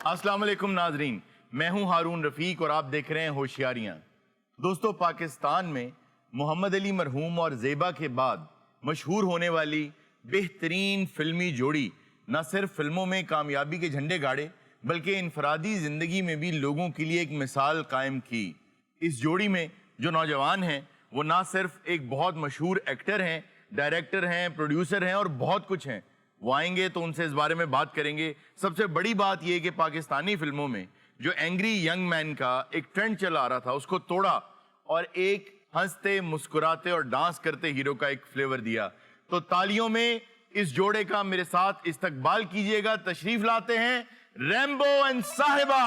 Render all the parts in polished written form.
अस्सलाम वालेकुम नाजरीन, मैं हूं हारून रफीक और आप देख रहे हैं होशियारियां। दोस्तों, पाकिस्तान में मोहम्मद अली मरहूम और ज़ेबा के बाद मशहूर होने वाली बेहतरीन फिल्मी जोड़ी न सिर्फ फिल्मों में कामयाबी के झंडे गाड़े बल्कि इनफरादी ज़िंदगी में भी लोगों के लिए एक मिसाल कायम की। इस जोड़ी में जो नौजवान हैं वो ना सिर्फ एक बहुत मशहूर एक्टर हैं, डायरेक्टर हैं, प्रोड्यूसर हैं और बहुत कुछ हैं। वो आएंगे तो उनसे इस बारे में बात करेंगे। सबसे बड़ी बात यह कि पाकिस्तानी फिल्मों में जो एंग्री यंग मैन का एक ट्रेंड चला आ रहा था उसको तोड़ा और एक हंसते मुस्कुराते और डांस करते हीरो का एक फ्लेवर दिया। तो तालियों में इस जोड़े का मेरे साथ इस्तकबाल कीजिएगा। तशरीफ लाते हैं रैम्बो एंड साहिबा।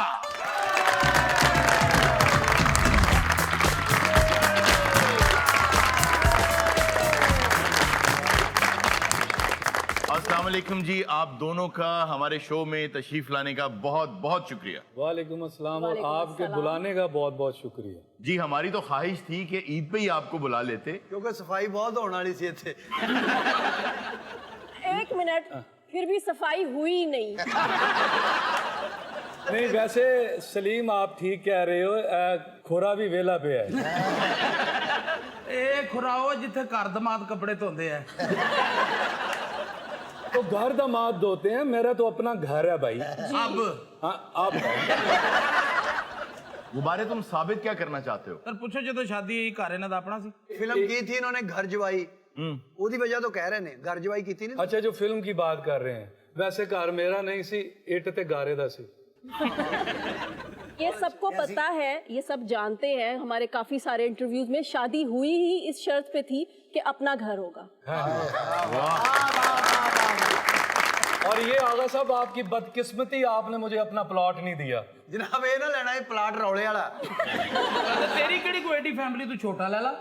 अस्सलाम वालेकुम जी, आप दोनों का हमारे शो में तशरीफ लाने का बहुत बहुत शुक्रिया। वालेकुम अस्सलाम और आपके बुलाने का बहुत बहुत शुक्रिया जी। हमारी तो ख्वाहिश थी कि ईद पे ही आपको बुला लेते क्योंकि सफाई बहुत होने वाली सी थे। एक मिनट, फिर भी सफाई हुई नहीं। नहीं, वैसे सलीम आप ठीक कह रहे हो, खोरा भी वेला पे है। ए खुराओ जिथे घर दमाद कपड़े धोते हैं तो घर दामाद धोते हैं, मेरा तो अपना घर है भाई। अब हाँ, अब गुब्बारे, तुम साबित क्या करना चाहते हो? तर पूछो जो शादी घर इन्हां दा अपना सी। फिल्म की थी इन्होंने घर जवाई, ਉਹਦੀ वजह तो कह रहे ने घर जवाई की थी नहीं। अच्छा, जो फिल्म की बात कर रहे हैं, वैसे घर मेरा नहीं सी, इट ते गारे दा सी। ये सबको पता है, ये सब जानते हैं। हमारे काफी सारे इंटरव्यूज में शादी हुई ही इस शर्त पे थी कि अपना घर होगा। और ये आगा साहब आपकी बदकिस्मती, आपने मुझे अपना प्लॉट नहीं दिया। जनाब ये ना लेना है प्लाट रौले वाला। तेरी केड़ी कोई एडी फैमिली तू छोटा ले ला।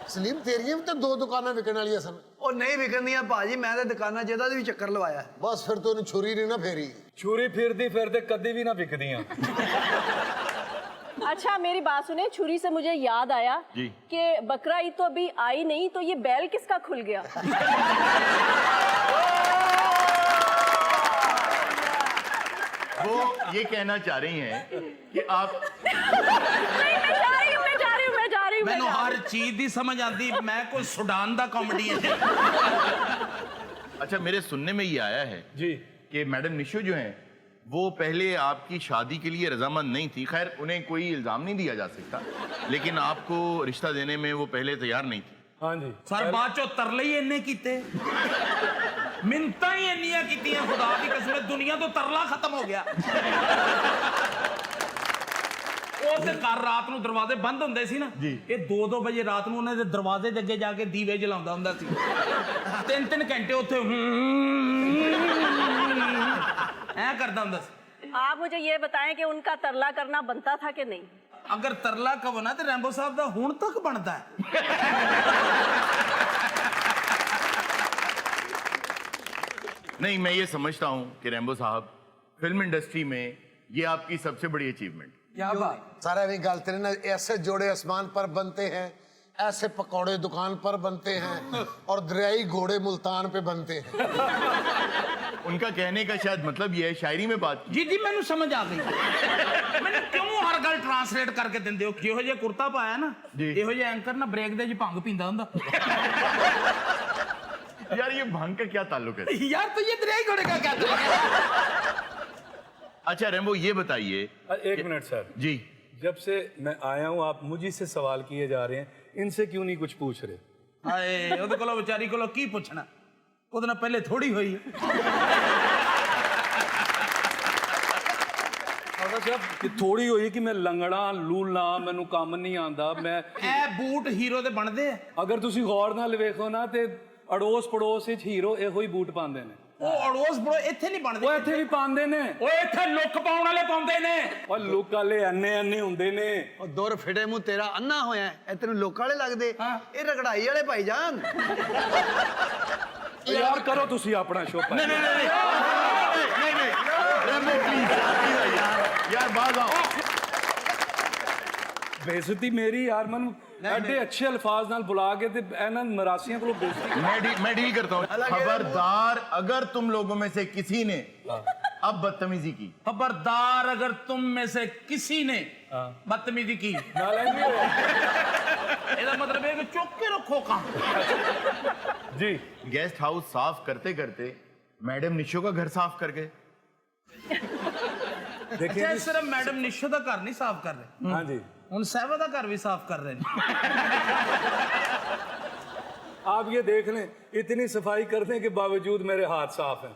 सलीम तेरियां भी तो दो दुकाना विकण वाली सन। ਉਹ ਨਹੀਂ ਵਿਕਣਦੀਆਂ ਭਾਜੀ, ਮੈਂ ਤਾਂ ਦੁਕਾਨਾਂ ਜਿਹਦਾ ਵੀ ਚੱਕਰ ਲਵਾਇਆ। बस फिर तो छुरी नहीं ना फेरी। छुरी फिरदी फिरदे कदी भी ना बिकदियां। अच्छा, मेरी बात सुने, छुरी से मुझे याद आया कि बकरा ईद तो अभी आई नहीं, तो ये बैल किसका खुल गया? वो ये कहना चाह रही हैं कि आप मैनू हर चीज दी समझ आती, मैं कोई सुडान दा कॉमेडी है। अच्छा, मेरे सुनने में ये आया है जी कि मैडम निशो जो हैं वो पहले आपकी शादी के लिए रजामंद नहीं थी। खैर, उन्हें कोई इल्जाम नहीं दिया जा सकता, लेकिन आपको रिश्ता देने में वो पहले तैयार नहीं थी। हाँ जी सर बाद चो तरले ही इन्ने कीते, मिन्नतां ही इन्नियां कीतियां, खुदा दी कसम दुनिया तो तरला खत्म हो गया। ਉਹ ਤੇ ਘਰ ਰਾਤ ਨੂੰ ਦਰਵਾਜ਼ੇ ਬੰਦ ਹੁੰਦੇ ਸੀ ਨਾ ਜੀ, ਇਹ 2-2 ਵਜੇ ਰਾਤ ਨੂੰ ਉਹਨਾਂ ਦੇ ਦਰਵਾਜ਼ੇ ਦੇ ਅੱਗੇ ਜਾ ਕੇ ਦੀਵੇ ਜਲਾਉਂਦਾ ਹੁੰਦਾ ਸੀ। 3-3 ਘੰਟੇ ਉੱਥੇ ਐ ਕਰਦਾ ਹੁੰਦਾ ਸੀ। आप मुझे ये बताएं कि उनका तरला करना बनता था कि नहीं? अगर तरला कहो ना तो रैम्बो साहब दा हुण तक बनता है। नहीं, मैं ये समझता हूँ कि रैम्बो साहब, फिल्म इंडस्ट्री में ये आपकी सबसे बड़ी अचीवमेंट। क्या बात। सारा भी गलत ना, ऐसे जोड़े आसमान पर बनते हैं, ऐसे पकौड़े दुकान पर बनते हैं और दरियाई घोड़े मुल्तान पे बनते हैं। उनका कहने का शायद मतलब ये है, शायरी में बात की। जी जी मैनू समझ आ गई। मैंने क्यों हर गल ट्रांसलेट करके दिंदे हो? जिहो जे कुर्ता पाया ना, इहो जे एंकर ना ब्रेक दे ज भंग पींदा हुंदा। यार, ये भंग का क्या ताल्लुक है? यार तो ये दरियाई घोड़े का क्या ताल्लुक है? अच्छा रैम्बो, ये बताइए। एक मिनट सर जी, जब से मैं आया हूँ आप मुझे से सवाल किए जा रहे हैं, इनसे क्यों नहीं कुछ पूछ रहे? हाय ओदे कोलों बेचारी कोलों की पूछना, ओदे नाल पहले थोड़ी होई। कि थोड़ी हुई कि मैं लंगड़ा लूला, मैनू काम नहीं आंदा। मैं ए बूट हीरो दे बनदे। अगर तुसी गौर नाल वेखो ना ते अड़ोस पड़ोस विच हीरो एहो ही बूट पांदे ने। ओ अड़ोस बड़ो इत्थे नहीं बनदे। ओ इत्थे भी पांदे ने। ओ इत्थे लुक पाउण वाले पाउंदे ने। ओ लुक वाले अन्ने अन्ने हुंदे ने। ਉਹ ਦੁਰ ਫਿਟੇ ਮੂੰਹ ਤੇਰਾ ਅੰਨਾ ਹੋਇਆ ਐ, ਤੈਨੂੰ ਲੋਕਾਂ ਵਾਲੇ ਲੱਗਦੇ? ਇਹ ਰਗੜਾਈ ਵਾਲੇ ਭਾਈਜਾਨ। यार करो तुसी अपना शो। नहीं नहीं नहीं नहीं नहीं, रैम्बो प्लीज यार, बाज आओ। बेइज्जती मेरी यार, मन एडे अच्छे अल्फाज नाल बुला के ते एना मरासियां को बेइज्जती। मैं डील करता हूँ। खबरदार, अगर तुम लोगों में से किसी ने अब बदतमीजी की। खबरदार अगर तुम में से किसी ने बदतमीजी की, ਇਹਦਾ मतलब है कि चुप के रखो काम। जी गेस्ट हाउस साफ करते करते मैडम निशो का घर साफ कर गए। देखिए अच्छा, सिर्फ मैडम निशो का घर नहीं साफ कर रहे, हाँ जी ਹੁਣ ਸਾਹਿਬਾ ਦਾ ਘਰ ਵੀ ਸਾਫ਼ ਕਰ ਰਹੇ ਨੇ। आप ये देख लें, इतनी सफाई करने के बावजूद मेरे हाथ साफ हैं।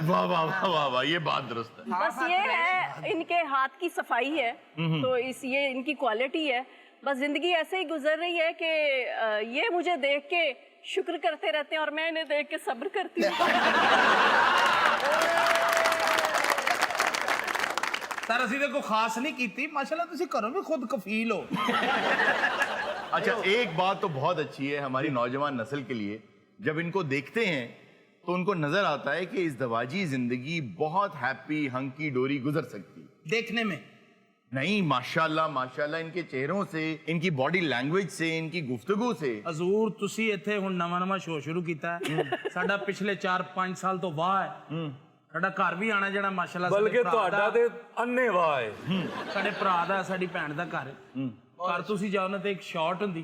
वाह वाह वाह वाह वाह, ये बात दुरुस्त है। बस ये है इनके हाथ की सफाई है, तो ये इनकी क्वालिटी है। बस जिंदगी ऐसे ही गुजर रही है कि ये मुझे देख के शुक्र करते रहते हैं और मैं इन्हें देख के सब्र करती हूँ। सर ਅਸੀਂ देखो खास नहीं की, माशाल्लाह ਤੁਸੀਂ घरों भी खुद कफील हो। अच्छा, एक बात तो बहुत अच्छी है हमारी नौजवान नस्ल के लिए, जब इनको देखते हैं तो उनको नजर आता है कि इस दवाजी जिंदगी बहुत हैप्पी हंकी डोरी गुजर सकती है। देखने में नहीं, माशाल्लाह माशाल्लाह, इनके चेहरों से, इनकी बॉडी लैंग्वेज से, इनकी गुफ्तगू से। हजूर ਤੁਸੀਂ ਇੱਥੇ ਹੁਣ ਨਵਾਂ ਸ਼ੋਅ ਸ਼ੁਰੂ ਕੀਤਾ ਹੈ, ਸਾਡਾ ਪਿਛਲੇ 4-5 ਸਾਲ ਤੋਂ ਵਾਹ ਹੈ, ਸਾਡਾ ਘਰ ਵੀ ਆਣਾ ਜਿਹੜਾ ਮਾਸ਼ਾਅੱਲਾ बल्कि ਤੁਹਾਡਾ ਤੇ ਅੰਨੇਵਾਹ ਹੈ। ਸਾਡੇ ਭਰਾ ਦਾ, ਸਾਡੀ ਭੈਣ ਦਾ ਘਰ ਹੈ। ਘਰ ਤੁਸੀਂ ਜਾਓ ਨਾ ਤੇ ਇੱਕ ਸ਼ਾਟ ਹੁੰਦੀ,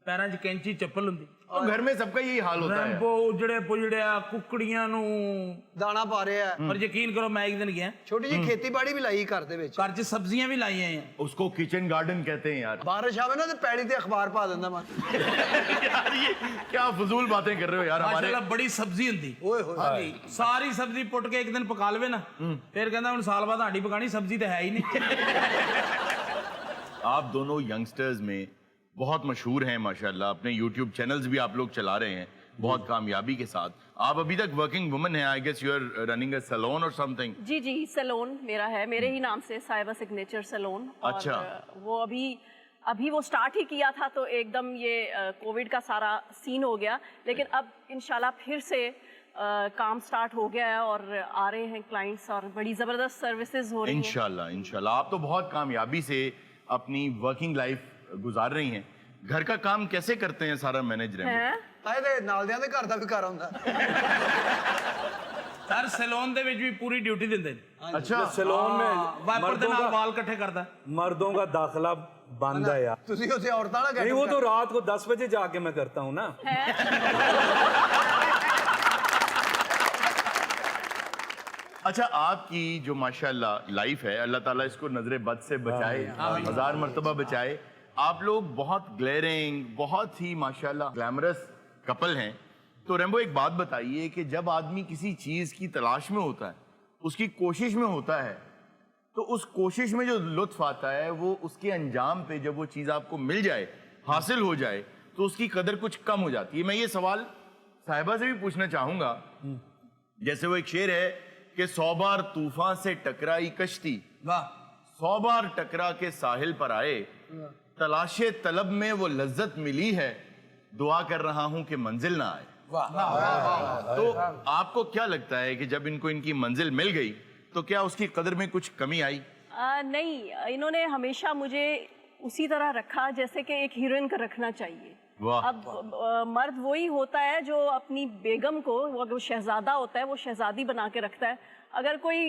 ਪੈਰਾਂ 'ਚ ਕੈਂਚੀ ਚੱਪਲ ਹੁੰਦੀ, और घर में सबका यही हाल होता है। ਰੈਂਬੋ ਉਜੜੇ ਪੁਜੜਿਆ ਕੁੱਕੜੀਆਂ ਨੂੰ। ਦਾਣਾ ਪਾ ਰਿਹਾ ਪਰ ਯਕੀਨ ਕਰੋ ਮੈਂ ਇੱਕ ਦਿਨ ਗਿਆ, ਛੋਟੀ ਜਿਹੀ ਖੇਤੀਬਾੜੀ ਵੀ ਲਾਈ ਘਰ ਦੇ ਵਿੱਚ। ਘਰ 'ਚ ਸਬਜ਼ੀਆਂ ਵੀ ਲਾਈਆਂ ਆ। उसको किचन गार्डन कहते हैं यार। ਬਾਰਿਸ਼ ਆਵੇ ਨਾ ਤੇ ਪੈਲੀ ਤੇ ਅਖਬਾਰ ਪਾ ਦਿੰਦਾ ਮੈਂ। यार ये क्या फजूल बातें कर रहे हो यार। हमारे ਮਾਸ਼ਾਅੱਲਾ ਬੜੀ ਸਬਜ਼ੀ ਹੁੰਦੀ, ਓਏ ਹੋਏ ਹਾਂਜੀ ਸਾਰੀ ਸਬਜ਼ੀ ਪੁੱਟ ਕੇ ਇੱਕ ਦਿਨ ਪਕਾ ਲਵੇ ਨਾ, ਫਿਰ ਕਹਿੰਦਾ ਹੁਣ ਸਾਲ ਬਾਅਦ ਸਾਡੀ ਪਕਾਣੀ ਸਬਜ਼ੀ ਤਾਂ ਹੈ ਹੀ ਨਹੀਂ। आप दोनों यंगस्टर्स में बहुत मशहूर हैं माशाल्लाह, अपने YouTube चैनल्स भी आप लोग चला रहे हैं बहुत कामयाबी के साथ। आप अभी तक वर्किंग वुमन हैं, I guess you are running a salon और समथिंग। जी जी, सैलून मेरा है, मेरे ही नाम से साहिबा सिग्नेचर सैलून। अच्छा। वो अभी वो स्टार्ट ही किया था तो एकदम ये कोविड का सारा सीन हो गया, लेकिन अब इंशाल्लाह फिर से काम स्टार्ट हो गया है और आ रहे हैं क्लाइंट्स और बड़ी ज़बरदस्त सर्विसेज हो रही हैं। इंशाल्लाह इंशाल्लाह। आप तो बहुत कामयाबी से अपनी वर्किंग लाइफ गुजार रही हैं। घर का काम कैसे करते हैं सारा मैनेज रहे हैं? ਤਾਏ ਦੇ ਨਾਲ ਦਿਆਂ ਦੇ ਘਰ ਦਾ ਵੀ ਘਰ ਆਉਂਦਾ। ਸਰ ਸੈਲੂਨ ਦੇ ਵਿੱਚ ਵੀ ਪੂਰੀ ਡਿਊਟੀ ਦਿੰਦੇ ਨੇ। अच्छा, सैलून में ਵਾਈਪਰ ਦੇ मर्दों ਨਾਲ का ਵਾਲ ਇਕੱਠੇ ਕਰਦਾ। मर्दों का दाखिला बंद है यार। ਤੁਸੀਂ ਉਸੇ ਔਰਤਾਂ ਨਾਲ नहीं, वो तो रात को 10 बजे जाके मैं करता हूँ ना। अच्छा, आपकी जो माशाल्लाह लाइफ है, अल्लाह ताला इसको नजरे बद से बचाए, हजार मर्तबा बचाए। आप लोग बहुत ग्लेरिंग, बहुत ही माशाल्लाह ग्लैमरस कपल हैं। तो रेम्बो एक बात बताइए कि जब आदमी किसी चीज की तलाश में होता है, उसकी कोशिश में होता है, तो उस कोशिश में जो लुत्फ आता है वो उसके अंजाम पे जब वो चीज आपको मिल जाए, हासिल हो जाए, तो उसकी कदर कुछ कम हो जाती है। मैं ये सवाल साहिबा से भी पूछना चाहूंगा। जैसे वो एक शेर है कि 100 बार तूफान से टकराई कश्ती, वाह 100 बार टकरा के साहिल पर आए, तलाशे तलब में वो लज्जत मिली है, दुआ कर रहा हूं कि मंजिल ना आए। तो आपको क्या लगता है कि जब इनको इनकी मंजिल मिल गई तो क्या उसकी कदर में कुछ कमी आई? नहीं, इन्होंने हमेशा मुझे उसी तरह रखा जैसे कि एक हीरोइन का रखना चाहिए। वाह। अब मर्द वही होता है जो अपनी बेगम को, वो अगर शहजादा होता है वो शहजादी बना के रखता है। अगर कोई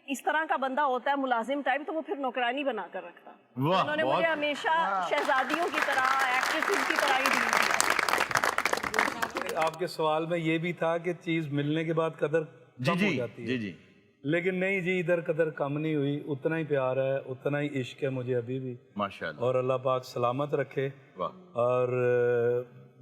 इस तरह का बंदा होता है मुलाजिम टाइप, तो वो फिर नौकरानी बना कर रखता। वाह, उन्होंने बहुत- मुझे हमेशा शहजादियों की तरह, एक्ट्रेसेस की तरह ही दी। आपके सवाल में ये भी था कि चीज मिलने के बाद कदर जी कम जी हो जाती है। जी जी। लेकिन नहीं जी, इधर कदर कम नहीं हुई, उतना ही प्यार है, उतना ही इश्क है मुझे अभी भी। माशाल्लाह। और अल्लाह पाक सलामत रखे। वाह। और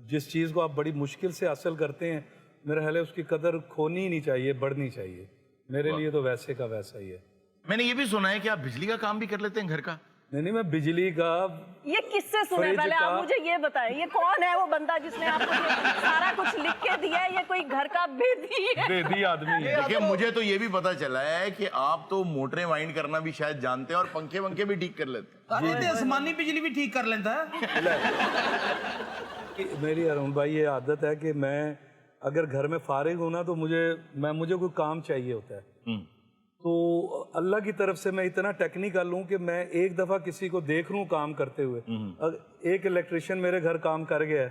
जिस चीज़ को आप बड़ी मुश्किल से हासिल करते हैं, मेरा ख्याल है उसकी कदर खोनी ही नहीं चाहिए, बढ़नी चाहिए। मेरे लिए तो वैसे का वैसा ही है। मैंने ये भी सुना है कि आप बिजली का काम भी कर लेते हैं घर का। नहीं, मैं बिजली का ये किससे सुने? फ्रिज पहले आप का- मुझे ये बताएं, ये कौन है वो बंदा जिसने आपको ये सारा कुछ लिख के दिया है? ये कोई घर का बेदी है? बेदी आदमी है। देखिए, मुझे तो ये भी पता चला है कि आप तो मोटरें वाइंड करना भी शायद जानते हैं और पंखे वंखे भी ठीक कर लेते हैं। अरे ते आसमानी बिजली भी ठीक कर लेता है। मेरी अरुण भाई ये आदत है कि मैं अगर घर में फारिग हूं ना तो मुझे कोई काम चाहिए होता है। तो अल्लाह की तरफ से मैं इतना टेक्निकल हूँ कि मैं एक दफा किसी को देख लूँ काम करते हुए, एक इलेक्ट्रिशियन मेरे घर काम कर गया है,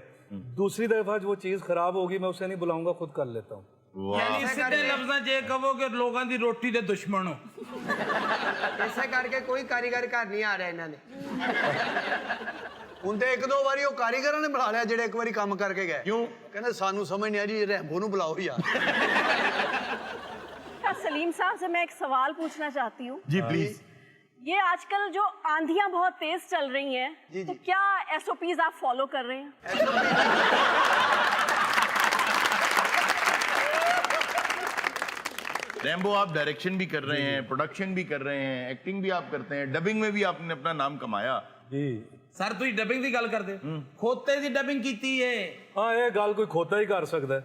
दूसरी दफा जो चीज खराब होगी मैं उसे नहीं बुलाऊंगा, खुद कर लेता हूँ। ਯਾਨੀ ਸਿੱਧੇ ਲਫ਼ਜ਼ਾਂ 'ਚ ਇਹ ਕਹੋ ਕਿ ਲੋਕਾਂ ਦੀ ਰੋਟੀ ਦੇ ਦੁਸ਼ਮਣ ਹੋ। ਇਸੇ ਕਰਕੇ ਕੋਈ ਕਾਰੀਗਰ ਘਰ ਨਹੀਂ ਆ ਰਿਹਾ ਇਹਨਾਂ ਦੇ। ਹੁਣ ਤੇ 1-2 ਵਾਰੀ ਉਹ ਕਾਰੀਗਰਾਂ ਨੇ ਬੁਲਾ ਲਿਆ ਜਿਹੜੇ ਇੱਕ ਵਾਰੀ ਕੰਮ ਕਰਕੇ ਗਏ। क्यों? ਕਹਿੰਦੇ ਸਾਨੂੰ ਸਮਝ ਨਹੀਂ ਆ ਰਹੀ, ਰੈਂਬੋ ਨੂੰ ਬੁਲਾਓ ਯਾਰ। सलीम साहब से मैं एक सवाल पूछना चाहती हूँ। जी प्लीज। ये आजकल जो आंधियां बहुत तेज चल रही हैं, जी, तो जी। क्या SOPs आप फॉलो कर रहे हैं? रैम्बो आप डायरेक्शन भी कर रहे हैं, प्रोडक्शन भी कर रहे हैं, एक्टिंग भी आप करते हैं, डबिंग में भी आपने अपना नाम कमाया। जी ਸਰ ਤੁਸੀਂ ਡਬਿੰਗ ਦੀ ਗੱਲ ਕਰਦੇ ਖੋਤੇ ਦੀ ਡਬਿੰਗ ਕੀਤੀ ਏ। हाँ ये गाल कोई खोता ही कर सकता है।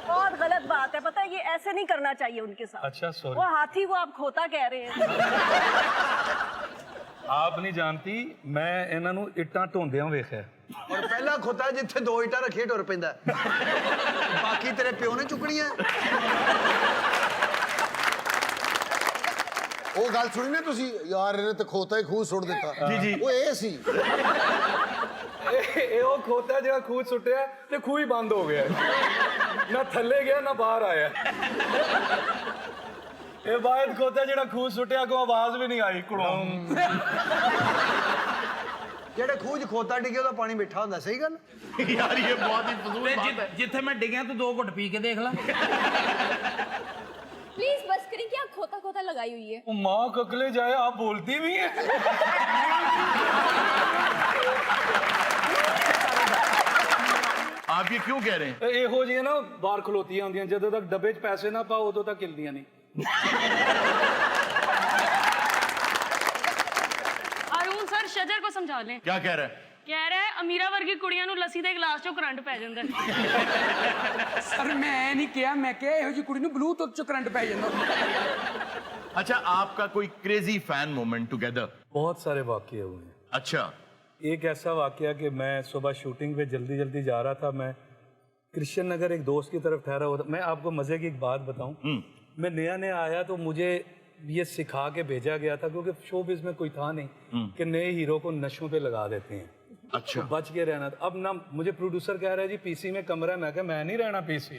बहुत गलत बात है, पता है ये ऐसे नहीं करना चाहिए उनके साथ। अच्छा सॉरी, वो हाथी को आप खोता कह रहे हैं। आप नहीं जानती मैं इन्हां नूं इट्टां ढोंदियां वेखिया। ਔਰ ਪਹਿਲਾ ਖੁੱਤਾ ਜਿੱਥੇ 2 ਇੱਟਾਂ ਰੱਖੇ ਟੁਰ ਪੈਂਦਾ। ਬਾਕੀ ਤੇਰੇ ਪਿਓ ਨੇ ਚੁੱਕਣੀਆਂ। ਉਹ ਗੱਲ ਸੁਣੀ ਨਾ ਤੁਸੀਂ ਯਾਰ ਇਹਨੇ ਤੇ ਖੋਤਾ ਹੀ ਖੂਹ ਸੁੱਟ ਦਿੱਤਾ ਜੀ, ਜੀ। ਉਹ ਇਹ ਸੀ ਇਹ ਉਹ ਖੋਤਾ ਜਿਹੜਾ ਖੂਹ ਸੁੱਟਿਆ ਤੇ ਖੂਹ ਹੀ ਬੰਦ ਹੋ ਗਿਆ, ਨਾ ਥੱਲੇ ਗਿਆ ਨਾ ਬਾਹਰ ਆਇਆ। ਇਹ ਬਾਅਦ ਖੋਤਾ ਜਿਹੜਾ ਖੂਹ ਸੁੱਟਿਆ ਕੋ ਆਵਾਜ਼ ਵੀ ਨਹੀਂ ਆਈ ਕੁੜੋਂ। ਜਿਹੜੇ ਖੂਹ 'ਚ ਖੋਤਾ ਡਿੱਗੇ ਉਹਦਾ ਪਾਣੀ ਮਿੱਠਾ ਹੁੰਦਾ। ਸਹੀ ਗੱਲ। यार ये बहुत ही फजूल ਤੇ बात है। ਜਿੱਥੇ ਮੈਂ ਡਿੱਗਿਆ ਤੂੰ 2 ਘੁੱਟ ਪੀ ਕੇ ਦੇਖ ਲੈ। प्लीज बस करें, क्या खोता खोता लगाई हुई है। ਉਹ ਮਾਂ ककले जाए आप बोलती भी है। आप ये क्यों कह रहे हैं? ਇਹੋ ਜਿਹੀਆਂ ਨਾ ਬਾਹਰ ਖਲੋਤੀਆਂ ਹੁੰਦੀਆਂ, ਜਦੋਂ ਤੱਕ ਡੱਬੇ 'ਚ ਪੈਸੇ ਨਾ ਪਾਓ ਉਦੋਂ ਤੱਕ ਹਿਲਦੀਆਂ ਨਹੀਂ। अरुण सर शजर को समझा लें। क्या कह रहा है? कह रहा है अमीरा वर्गी कुड़ियां ਨੂੰ ਲੱਸੀ ਦੇ ਗਲਾਸ ਚੋਂ ਕਰੰਟ ਪੈ ਜਾਂਦਾ ਹੈ। ਸਰ ਮੈਂ ਨਹੀਂ ਕਿਹਾ, ਮੈਂ ਕਿਹਾ ਇਹੋ ਜਿਹੀ ਕੁੜੀ ਨੂੰ ਬਲੂਟੁੱਥ ਚ ਕਰੰਟ ਪੈ ਜਾਂਦਾ। अच्छा आपका कोई क्रेजी फैन मोमेंट टुगेदर? बहुत सारे वाकये हुए हैं। अच्छा। एक ऐसा वाकया कि मैं सुबह शूटिंग पे जल्दी जल्दी जा रहा था, मैं कृष्ण नगर एक दोस्त की तरफ ठहरा हुआ था। मैं आपको मजे की एक बात बताऊं, मैं नया नया आया तो मुझे ये सिखा के भेजा गया था, क्योंकि शोबिज़ में कोई था नहीं कि नए हीरो को नशों पे लगा देते हैं। अच्छा। तो बच के रहना था। अब ना मुझे प्रोड्यूसर कह रहा है जी पीसी में कमरा है, मैं कहा मैं नहीं रहना पीसी।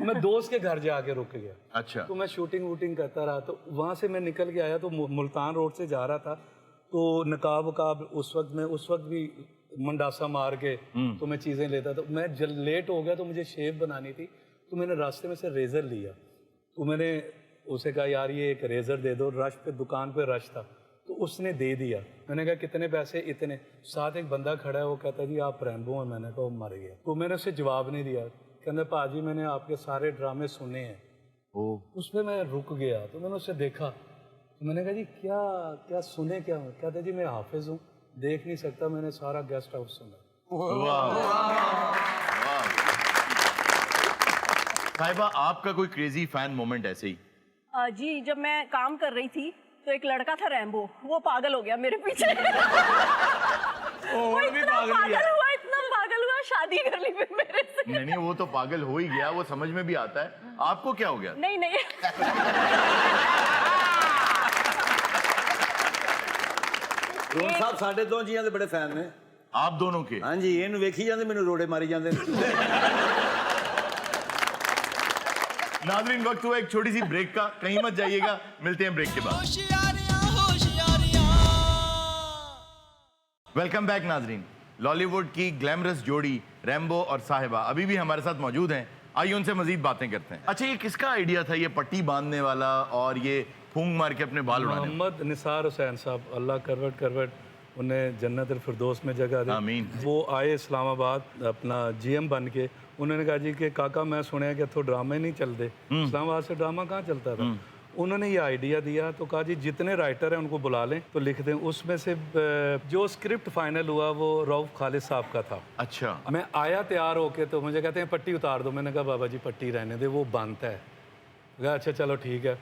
मैं दोस्त के घर जाके रुक गया। अच्छा। तो मैं शूटिंग वूटिंग करता रहा, तो वहाँ से मैं निकल के आया तो मुल्तान रोड से जा रहा था, तो नकाब वकाब उस वक्त भी मंडासा मार के तो मैं चीज़ें लेता था। मैं लेट हो गया तो मुझे शेव बनानी थी, तो मैंने रास्ते में से रेज़र लिया। तो मैंने उसे कहा यार ये एक रेज़र दे दो, रश पे दुकान पे रश था, तो उसने दे दिया। मैंने कहा कितने पैसे? इतने। साथ एक बंदा खड़ा है, वो कहता जी आप रैम्बो हैं। मैंने कहा मर गया। तो मैंने उसे जवाब नहीं दिया। कहते पाजी मैंने आपके सारे ड्रामे सुने हैं। उस पर मैं रुक गया, तो मैंने उसे देखा, तो मैंने कहा जी क्या क्या सुने क्या? कहते जी मैं हाफिज हूँ, देख नहीं सकता, मैंने सारा गेस्ट हाउस सुना। साहिबा आपका कोई क्रेजी फैन मोमेंट ऐसे ही? जी जब मैं काम कर रही थी तो एक लड़का था रैम्बो, वो पागल हो गया मेरे पीछे। वो इतना पागल हुआ शादी कर ली फिर मेरे से। नहीं वो तो पागल हो ही गया, वो समझ में भी आता है। आपको क्या हो गया? नहीं ਰੋਣ ਸਾਹਿਬ ਸਾਡੇ ਦੋ ਜੀਆਂ ਦੇ ਬੜੇ ਫੈਨ ਨੇ। आप दोनों के? ਹਾਂਜੀ ਇਹਨੂੰ ਵੇਖੀ ਜਾਂਦੇ, ਮੈਨੂੰ ਰੋੜੇ ਮਾਰੀ ਜਾਂਦੇ ਨੇ। नाज़रीन वक्त हुआ एक छोटी सी ब्रेक का, कहीं मत जाइएगा, मिलते हैं ब्रेक के बाद। वेलकम बैक नाज़रीन। लॉलीवुड की ग्लैमरस जोड़ी रैम्बो और साहिबा अभी भी हमारे साथ मौजूद हैं। आइए उनसे मजीद बातें करते हैं। अच्छा ये किसका आइडिया था, ये पट्टी बांधने वाला और ये फूंक मार के अपने बाल उड़ाने? मोहम्मद निसार हुसैन साहब, अल्लाह करवट उन्हें जन्नत फिरदौस में जगह दी। आमीन। वो आए इस्लामाबाद अपना GM बन के। उन्होंने कहा जी कि काका मैं सुने कि तो ड्रामे नहीं चलते, इस्लामाबाद से ड्रामा कहाँ चलता था। उन्होंने ये आइडिया दिया, तो कहा जी जितने राइटर हैं उनको बुला लें तो लिख दें। उसमें से जो स्क्रिप्ट फाइनल हुआ वो रऊफ खालिद साहब का था। अच्छा। मैं आया तैयार होके, तो मुझे कहते हैं पट्टी उतार दो। मैंने कहा बाबा जी पट्टी रहने दे, वो बांधता है। कहा अच्छा चलो ठीक है।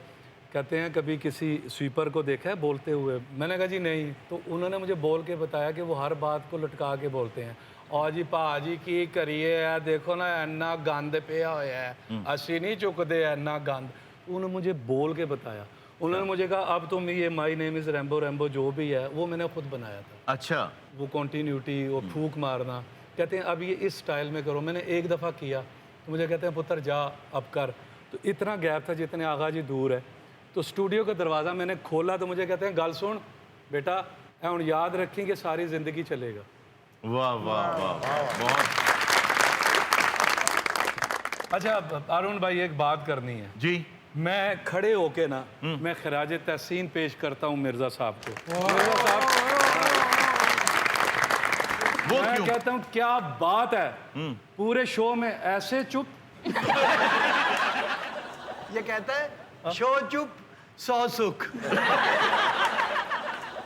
कहते हैं कभी किसी स्वीपर को देखा है बोलते हुए? मैंने कहा जी नहीं। तो उन्होंने मुझे बोल के बताया कि वो हर बात को लटका के बोलते हैं, और जी भाजी की करिए है, देखो ना इन्ना गंद पिया होया है, असी नहीं चुकते इन्ना गंद। उन्होंने मुझे बोल के बताया। उन्होंने मुझे कहा अब तुम ये माई नेम इज़ रैम्बो जो भी है वो मैंने खुद बनाया था। अच्छा। वो कॉन्टीन्यूटी, वो फूंक मारना। कहते हैं अब ये इस स्टाइल में करो। मैंने एक दफ़ा किया, तो मुझे कहते हैं पुत्र जा अब कर। तो इतना गैप था जितने आगा जी दूर है। तो स्टूडियो का दरवाज़ा मैंने खोला तो मुझे कहते हैं गल सुन बेटा ऐ हुण याद रखें कि सारी ज़िंदगी चलेगा। वाह वाह वाह बहुत। अच्छा अरुण भाई एक बात करनी है जी। मैं खड़े होके ना मैं खराज तहसीन पेश करता हूँ मिर्ज़ा साहब को। मिर्ज़ा साहब वो मैं क्यों? कहता हूँ क्या बात है, पूरे शो में ऐसे चुप। ये कहता है शो चुप 100 सुख।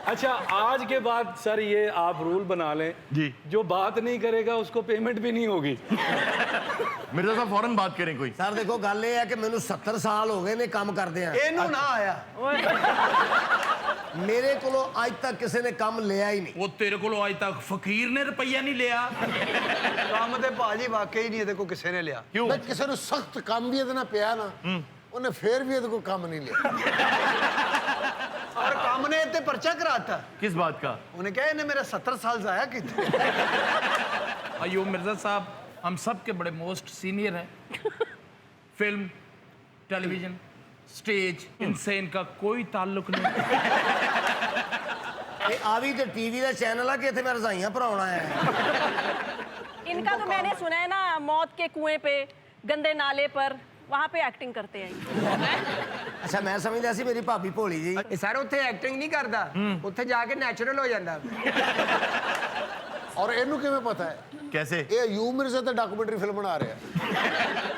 अच्छा आज के बाद सर ये आप रूल बना लें जी। जो बात नहीं करेगा उसको पेमेंट भी नहीं होगी। मिर्जा साहब फौरन बात करें कोई। सर देखो गल ये है कि मैंने 70 साल हो गए ने काम करदे आ ਇਹਨੂੰ ਨਾ ਆਇਆ मेरे को अज तक किसी ने काम लिया ही नहीं। ਉਹ ਤੇਰੇ ਕੋਲੋਂ ਅੱਜ ਤੱਕ ਫਕੀਰ ਨੇ ਰੁਪਈਆ ਨਹੀਂ ਲਿਆ। ਕੰਮ ਤੇ ਭਾਜੀ ਵਾਕਈ ਨਹੀਂ ਇਹਦੇ ਕੋ ਕਿਸੇ ਨੇ ਲਿਆ। क्यों? मैं किसी ने सख्त काम भी ਇਹਦੇ ਨਾਲ ਪਿਆ ਨਾ ਉਹਨੇ ਫੇਰ ਵੀ ਇਹਦੇ ਕੋਲ ਕੰਮ ਨਹੀਂ ਲਿਆ। और काम ने इतने पर्चा कराता। किस बात का? उन्हें कहा इन्हें मेरा 70 साल जाया कितने। अयो मिर्जा साहब हम सब के बड़े मोस्ट सीनियर हैं। फिल्म टेलीविजन स्टेज इनसे इनका कोई ताल्लुक नहीं। ये आ भी तो टीवी का चैनल है कि इतने मैं रजाइयां भराउणा है। इनका तो मैंने सुना है ना मौत के कुएं पे गंदे नाले पर वहाँ पे एक्टिंग करते हैं। अच्छा मैं समझदा सी मेरी भाभी भोली जी। ਇਹ ਸਰ ਉੱਥੇ ਐਕਟਿੰਗ ਨਹੀਂ ਕਰਦਾ, ਉੱਥੇ ਜਾ ਕੇ ਨੈਚੁਰਲ ਹੋ ਜਾਂਦਾ। ਔਰ ਇਹਨੂੰ ਕਿਵੇਂ ਪਤਾ ਹੈ? कैसे? ਇਹ ਯੂ ਮਿਰਜ਼ਾ ਤੇ ਡਾਕੂਮੈਂਟਰੀ ਫਿਲਮ ਬਣਾ ਰਿਹਾ।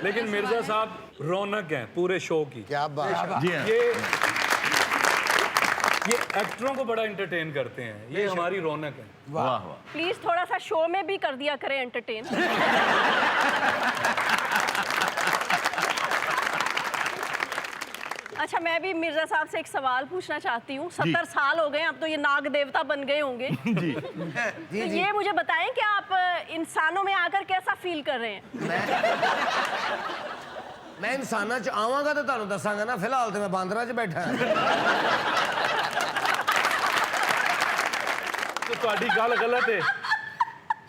लेकिन मिर्ज़ा साहब रौनक हैं पूरे शो की। क्या बात है। जी हाँ। ये एक्टरों को बड़ा एंटरटेन करते हैं, ये हमारी रौनक है। वाह वाह। प्लीज थोड़ा सा शो में भी कर दिया करें एंटरटेन। अच्छा मैं भी मिर्जा साहब से एक सवाल पूछना चाहती हूँ। 70 साल हो गए अब तो ये नाग देवता बन गए होंगे। जी। तो ये मुझे बताएं कि आप इंसानों में आकर कैसा फील कर रहे हैं? मैं इंसाना च आवांगा तो तुहानू दसांगा ना, फिलहाल तो मैं बांदरा च बैठा हां। तो तुहाडी गल गलत है,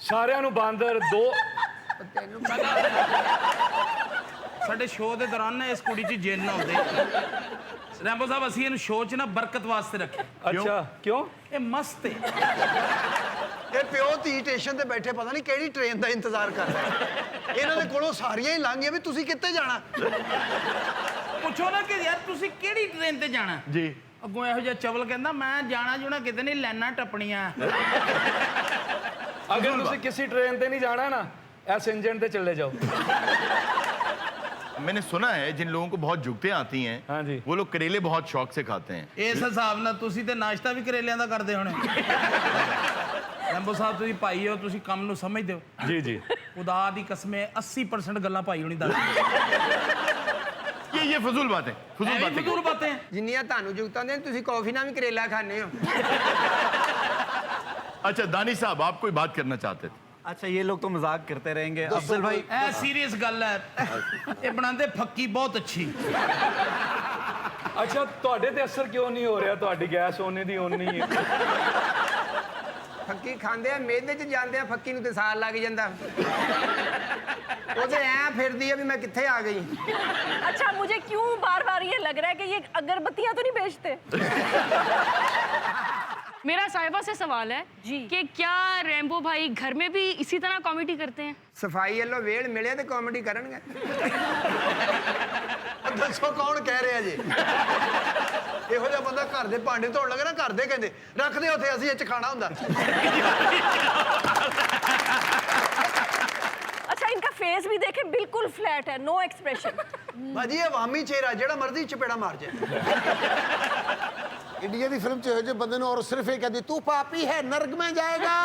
सारिਆਂ ਨੂੰ ਬਾਂਦਰ ਦੋ। ਸਾਡੇ ਸ਼ੋਅ ਦੇ ਦੌਰਾਨ ਨਾ ਇਸ ਕੁੜੀ 'ਚ ਜਿੰਨ ਆਉਂਦੇ। ਰੈਂਬੋ ਸਾਹਿਬ ਅਸੀਂ ਇਹਨੂੰ ਸ਼ੋਅ 'ਚ ਨਾ ਬਰਕਤ ਵਾਸਤੇ ਰੱਖਿਆ। अच्छा क्यों? ਇਹ ਮਸਤ ਹੈ। ਇਹ ਪਿਓ ਧੀ ਸਟੇਸ਼ਨ ਤੇ ਬੈਠੇ ਪਤਾ ਨਹੀਂ ਕਿਹੜੀ ਟ੍ਰੇਨ ਦਾ ਇੰਤਜ਼ਾਰ ਕਰ ਰਹੇ। ਇਹਨਾਂ ਦੇ ਕੋਲੋਂ ਸਾਰੀਆਂ ਹੀ ਲੰਘ ਗਈਆਂ ਵੀ ਤੁਸੀਂ ਕਿੱਥੇ ਜਾਣਾ। ਪੁੱਛੋ ਨਾ ਕਿ ਯਾਰ ਤੁਸੀਂ ਕਿਹੜੀ ਟ੍ਰੇਨ ਤੇ ਜਾਣਾ। जी। ਅੱਗੋਂ ਇਹੋ ਜਿਹਾ ਚਵਲ ਕਹਿੰਦਾ ਮੈਂ ਜਾਣਾ ਜੁਣਾ ਕਿਤੇ ਨਹੀਂ, ਲਾਈਨਾਂ ਟੱਪਣੀਆਂ। अगर तुसी किसी ट्रेन पे नहीं जाना ना इस इंजन पे चले जाओ। मैंने सुना है जिन लोगों को बहुत जुगतें आती हैं हाँ जी। वो लोग करेले बहुत शौक से खाते हैं। ਇਸ ਹਿਸਾਬ ਨਾਲ ਤੁਸੀਂ ਤੇ ਨਾਸ਼ਤਾ ਵੀ ਕਰੇਲਿਆਂ ਦਾ ਕਰਦੇ ਹੋਣੇ। ਰੈਂਬੋ ਸਾਹਿਬ ਤੁਸੀਂ ਭਾਈ ਹੋ, ਤੁਸੀਂ ਕੰਮ ਨੂੰ ਸਮਝਦੇ ਹੋ। जी जी। ਖੁਦਾ ਦੀ ਕਸਮੇ 80% ਗੱਲਾਂ ਭਾਈ ਹੋਣੀ ਦੱਸ। ये फजूल बात है। फजूल बात है। ਫਜ਼ੂਲ ਬਾਤਾਂ। ਜਿੰਨੀਆਂ ਤੁਹਾਨੂੰ ਜੁਗਤਾਂ ਨੇ ਤੁਸੀਂ ਕਾਫੀ ਨਾਲ ਵੀ ਕਰੇਲਾ ਖਾਣੇ ਹੋ। अच्छा दानिश साहब आप कोई बात करना चाहते थे? अच्छा ये लोग तो मजाक करते रहेंगे। अफजल भाई ਇਹ ਸੀਰੀਅਸ ਗੱਲ ਹੈ। ਇਹ ਬਣਾਉਂਦੇ ਫੱਕੀ ਬਹੁਤ ਅੱਛੀ। अच्छा ਤੁਹਾਡੇ ਤੇ ਅਸਰ ਕਿਉਂ ਨਹੀਂ ਹੋ ਰਿਹਾ? ਤੁਹਾਡੀ ਗੈਸ ਹੋਣੇ ਦੀ ਹੋਣੀ ਹੈ। ਫੱਕੀ ਖਾਂਦੇ ਆ ਮੇਦੇ 'ਚ ਜਾਂਦੇ ਆ, ਫੱਕੀ ਨੂੰ ਤੇ ਸਾਲ ਲੱਗ ਜਾਂਦਾ। ਉਹਦੇ ਐ ਫਿਰਦੀ ਆ ਵੀ ਮੈਂ ਕਿੱਥੇ ਆ ਗਈ। अच्छा मुझे क्यों बार बार ये लग रहा है कि ये अगरबत्तियां तो नहीं बेचते? मेरा साहिबा से सवाल है जी। कि क्या रैम्बो भाई घर में भी इसी तरह कॉमेडी करते हैं? ਸਫਾਈ ਵੱਲੋਂ ਵੇਲ ਮਿਲੇ ਤੇ ਕਾਮੇਡੀ ਕਰਨਗੇ। ਦੱਸੋ ਕੌਣ ਕਹਿ ਰਿਹਾ ਜੀ। ਇਹੋ ਜਿਹਾ ਬੰਦਾ ਘਰ ਦੇ ਭਾਂਡੇ ਧੋਣ ਲੱਗੇ ਨਾ, ਘਰ ਦੇ ਕਹਿੰਦੇ ਰੱਖਦੇ ਉੱਥੇ, ਅਸੀਂ ਇਹ ਚ ਖਾਣਾ ਹੁੰਦਾ। अच्छा इनका फेस भी देखें बिल्कुल फ्लैट है, नो एक्सप्रेशन। ਭਾਜੀ ਇਹ ਅਵਾਮੀ ਚਿਹਰਾ ਜਿਹੜਾ ਮਰਜ਼ੀ ਚਪੇੜਾ ਮਾਰ ਜਾਏ। ਇੰਡੀਆ ਦੀ ਫਿਲਮ ਚ ਇਹੋ ਜਿਹੇ ਬੰਦੇ ਨੂੰ ਔਰ ਸਿਰਫ ਇਹ ਕਹਿੰਦੀ ਤੂੰ ਪਾਪੀ ਹੈ ਨਰਕ में जाएगा।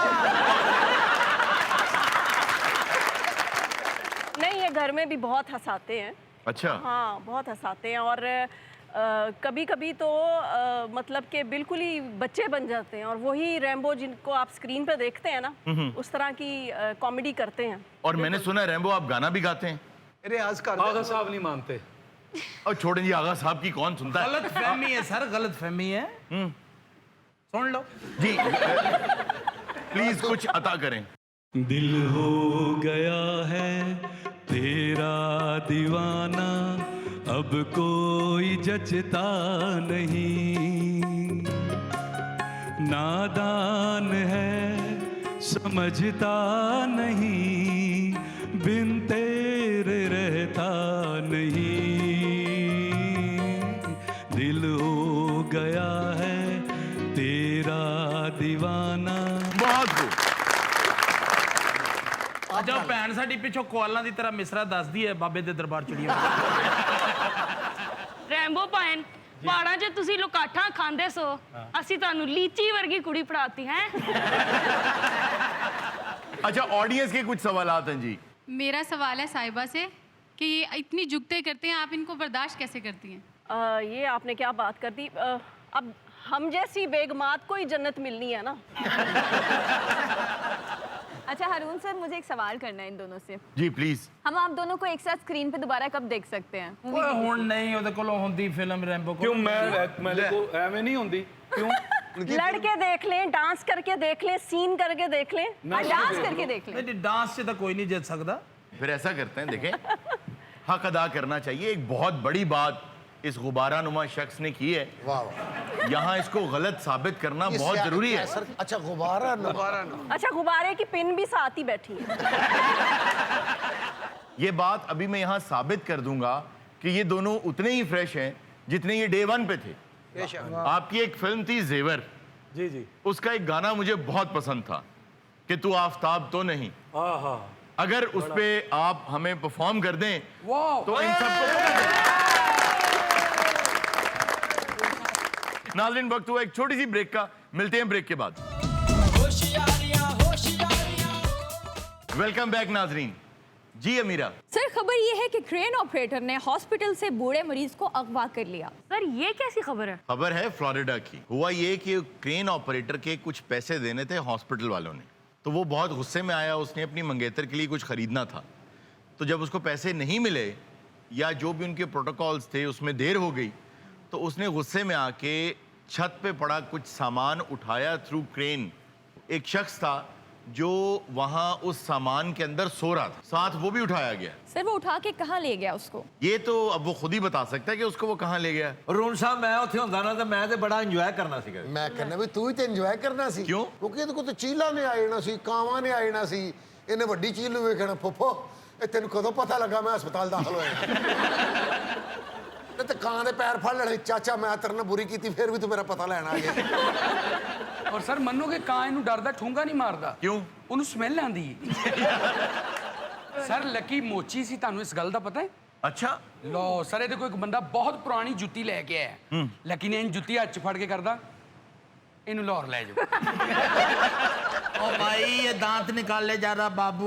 नहीं ये घर में भी बहुत हंसाते हैं। अच्छा। हाँ बहुत हंसाते हैं और कभी कभी तो मतलब कि बिल्कुल ही बच्चे बन जाते हैं और वही रैम्बो जिनको आप स्क्रीन पे देखते हैं ना उस तरह की कॉमेडी करते हैं। और मैंने सुना है रैम्बो आप गाना भी गाते हैं। ਰਿਆਜ਼ ਕਰਦੇ। आगा साहब नहीं मानते। और छोड़ें जी आगा साहब की कौन सुनता है? गलत फहमी है सर, गलत फहमी है। सुन लो जी प्लीज कुछ अता करें। दिल हो गया है तेरा दीवाना अब कोई जचता नहीं, नादान है समझता नहीं, बिन तेरे रहता नहीं, दिल हो गया है तेरा दीवाना। बहुत खूब। अच्छा भैन साडी पिछों कोआलां दी तरह मिसरा दसदी है बाबे दे दरबार चढ़ी होई। ਰੈਂਬੋ ਪਾਇਨ ਪਹਾੜਾਂ 'ਚ ਤੁਸੀਂ ਲੋਕਾਠਾਂ ਖਾਂਦੇ ਸੋ ਅਸੀਂ ਤੁਹਾਨੂੰ ਲੀਚੀ ਵਰਗੀ ਕੁੜੀ ਪੜਾਤੀ ਹੈ। अच्छा ऑडियंस के कुछ सवालात हैं जी। मेरा सवाल है साहिबा से कि ये इतनी जुगते करते हैं, आप इनको बर्दाश्त कैसे करती हैं? ये आपने क्या बात कर दी। अब हम जैसी बेगमात को ही जन्नत मिलनी है ना। अच्छा हारून सर, मुझे एक सवाल करना है इन दोनों से। जी प्लीज। हम आप दोनों को एक साथ स्क्रीन पे दोबारा कब देख सकते हैं? ਓਏ ਹੁਣ ਨਹੀਂ ਉਹਦੇ ਕੋਲੋਂ ਹੁੰਦੀ ਫਿਲਮ ਰੈਂਬੋ ਕੋਲ। क्यों मेरे को एवं नहीं होती क्यों? लड़के देख लें, डांस करके देख लें, सीन करके देख लें, डांस करके देख लें। नहीं डांस से तो कोई नहीं जीत सकता। फिर ऐसा करते हैं, देखें हक अदा करना चाहिए। एक बहुत बड़ी बात इस गुब्बारा नुमा शख्स ने की है, वाह वाह। यहाँ इसको गलत साबित करना ये बहुत जरूरी है। सर, अच्छा गुब्बारा अच्छा गुब्बारे की पिन भी साथ ही बैठी है। ये बात अभी मैं यहाँ साबित कर दूंगा कि ये दोनों उतने ही फ्रेश हैं जितने ये डे 1 पे थे। आपकी एक फिल्म थी जेवर, जी जी। उसका एक गाना मुझे बहुत पसंद था कि तू आफताब तो नहीं। हाँ हाँ। अगर उस पे आप हमें परफॉर्म कर दें वाह। तो इन सबको नाज़रीन वक्त हुआ एक छोटी सी ब्रेक का, मिलते हैं ब्रेक के बाद। वेलकम बैक नाज़रीन। जी अमीरा। सर खबर ये है कि क्रेन ऑपरेटर ने हॉस्पिटल से बूढ़े मरीज को अगवा कर लिया। सर ये कैसी खबर है? खबर है फ्लोरिडा की। हुआ ये कि क्रेन ऑपरेटर के कुछ पैसे देने थे हॉस्पिटल वालों ने, तो वो बहुत गुस्से में आया। उसने अपनी मंगेतर के लिए कुछ खरीदना था, तो जब उसको पैसे नहीं मिले या जो भी उनके प्रोटोकॉल्स थे उसमें देर हो गई, तो उसने गुस्से में आके छत पे पड़ा कुछ सामान उठाया थ्रू क्रेन। एक शख्स था जो वहां उस सामान के अंदर सो रहा था, साथ वो भी उठाया गया। सर वो उठा के कहाँ ले गया उसको? ये तो अब वो खुद ही बता सकता है कि उसको वो कहाँ ले गया। रोन साहब मैं ਉੱਥੇ ਹੁੰਦਾ ਨਾ ਤਾਂ ਮੈਂ ਤੇ ਬੜਾ ਇੰਜੋਏ ਕਰਨਾ ਸੀਗਾ। मैं कहना भी तू ही तो इंजॉय करना सी। क्यों? क्योंकि ਇਹਦੇ ਕੋਲ ਤਾਂ ਚੀਲਾ ਨੇ ਆ ਜਾਣਾ ਸੀ, ਕਾਵਾਂ ਨੇ ਆ ਜਾਣਾ ਸੀ। ਇਹਨੇ ਵੱਡੀ ਚੀਲ ਨੂੰ ਵੇਖਣਾ, ਫੁੱਫੋ ਇਹ ਤੈਨੂੰ ਕਦੋਂ ਪਤਾ ਲੱਗਾ ਮੈਂ ਹਸਪਤਾਲ ਦਾਖਲ ਹੋਇਆ? ਤੇ ਕਾਂ ਦੇ ਪੈਰ ਫੜ ਲੈਣੇ, ਚਾਚਾ ਮੈਂ ਤੇਰੇ ਨਾਲ ਬੁਰੀ ਕੀਤੀ ਫਿਰ ਵੀ ਤੂੰ ਮੇਰਾ ਪਤਾ ਲੈਣ ਆ ਗਿਆ। ਔਰ ਸਰ ਮੰਨੋਗੇ ਕਾਂ ਇਹਨੂੰ ਡਰਦਾ ਠੂੰਗਾ ਨਹੀਂ ਮਾਰਦਾ। क्यों? ਉਹਨੂੰ ਸਮੈਲ ਆਂਦੀ ਸਰ ਲੱਕੀ ਮੋਚੀ ਸੀ, ਤੁਹਾਨੂੰ ਇਸ ਗੱਲ ਦਾ ਪਤਾ ਹੈ? अच्छा। ਲੋ ਸਰ ਇਹਦੇ ਕੋਲ ਇੱਕ ਬੰਦਾ ਬਹੁਤ ਪੁਰਾਣੀ ਜੁੱਤੀ ਲੈ ਕੇ ਆਇਆ। ਲੱਕੀ ਨੇ ਇਹਨੂੰ ਜੁੱਤੀ ਹੱਥ 'ਚ ਫੜ ਕੇ ਕਰਦਾ, ਇਹਨੂੰ ਲਾਹੌਰ ਲੈ ਜਾਓ। ओ भाई ये दांत निकाल ले जा रहा बाबू,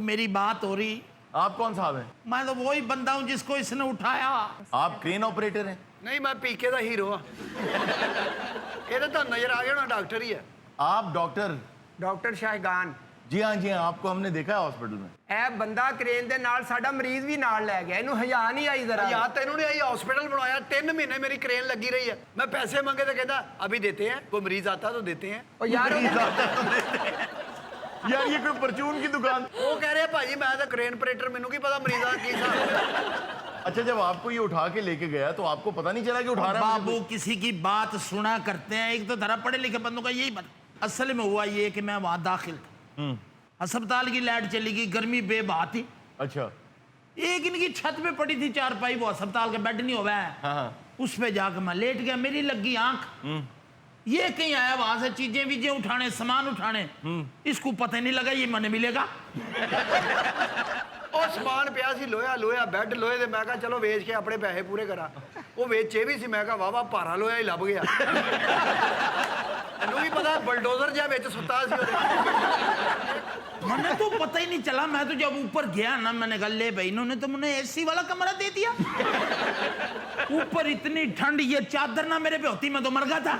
मेरी बात हो रही। आप कौन साहब हैं? मैं तो वही बंदा हूँ जिसको इसने उठाया। आप क्रेन ऑपरेटर हैं? ਨਹੀਂ ਮੈਂ ਪੀਕੇ ਦਾ ਹੀਰੋ ਆ। ਇਹ ਤਾਂ ਤੁਹਾਨੂੰ ਨਜ਼ਰ ਆ ਗਿਆ ਹੋਣਾ, ਡਾਕਟਰ ਹੀ ਹੈ। आप डॉक्टर? ਡਾਕਟਰ ਸ਼ਾਹਗਾਨ। जी हाँ जी हाँ, आपको हमने देखा है हॉस्पिटल में। ਇਹ ਬੰਦਾ ਕ੍ਰੇਨ ਦੇ ਨਾਲ ਸਾਡਾ ਮਰੀਜ਼ ਵੀ ਨਾਲ ਲੈ ਗਿਆ, ਇਹਨੂੰ ਹਯਾ ਨਹੀਂ ਆਈ ਜ਼ਰਾ। ਯਾਰ ਤੈਨੂੰ ਨੇ ਆਈ ਹਸਪੀਟਲ ਬਣਾਇਆ, 3 ਮਹੀਨੇ ਮੇਰੀ ਕ੍ਰੇਨ ਲੱਗੀ ਰਹੀ ਹੈ। ਮੈਂ ਪੈਸੇ ਮੰਗੇ ਤਾਂ ਕਹਿੰਦਾ ਅਭੀ देते हैं, कोई मरीज आता तो देते हैं। ਉਹ ਯਾਰ यार ये कोई परचून की दुकान। ਉਹ ਕਹਿ ਰਿਹਾ ਭਾਜੀ ਮੈਂ ਤਾਂ ਕ੍ਰੇਨ ਆਪਰੇਟਰ, ਮੈਨੂੰ ਕੀ ਪਤਾ ਮਰੀਜ਼ਾਂ ਦਾ ਕੀ ਹਿਸਾਬ। अच्छा जब आपको ये उठा के लेके गया तो आपको पता नहीं चला कि उठा रहा है? बाबू किसी की बात सुना करते हैं, एक तो धरा पढ़े लिखे बंदों का यही बता। असल में हुआ ये कि मैं वहां दाखिल था, अस्पताल की लाइट चली गई, गर्मी बेबात थी। अच्छा। एक इनकी छत पे पड़ी थी चारपाई, वो अस्पताल का बेड नहीं हुआ है, हाँ। उस पे जाकर मैं लेट गया। मेरी लगी आंख, ये कहीं आया वहां से चीजें वीजें उठाने, सामान उठाने, इसको पता ही नहीं लगा ये मने मिलेगा। ਉਹ ਸਮਾਨ ਪਿਆ ਸੀ ਲੋਹਾ ਲੋਹਾ, ਬੈੱਡ ਲੋਹੇ ਦੇ। ਮੈਂ ਕਿਹਾ ਚਲੋ ਵੇਚ ਕੇ ਆਪਣੇ ਪੈਸੇ ਪੂਰੇ ਕਰਾਂ। ਉਹ ਵੇਚੇ ਵੀ ਸੀ। ਮੈਂ ਕਿਹਾ ਵਾਵਾ ਭਾਰਾ ਲੋਹਾ ਹੀ ਲੱਭ ਗਿਆ। ਇਹਨੂੰ ਵੀ ਪਤਾ ਬਲਡੋਜ਼ਰ ਜਿਹਾ ਵਿੱਚ ਸੁੱਤਾ ਸੀ ਉਹਦੇ। मैंने तो पता ही नहीं चला। मैं तो जब ऊपर गया ना, मैंने कहा ले भाई इन्होंने तो मुझे एसी वाला कमरा दे दिया। ऊपर इतनी ठंड, ये चादर ना मेरे पे होती मैं तो मर गया था।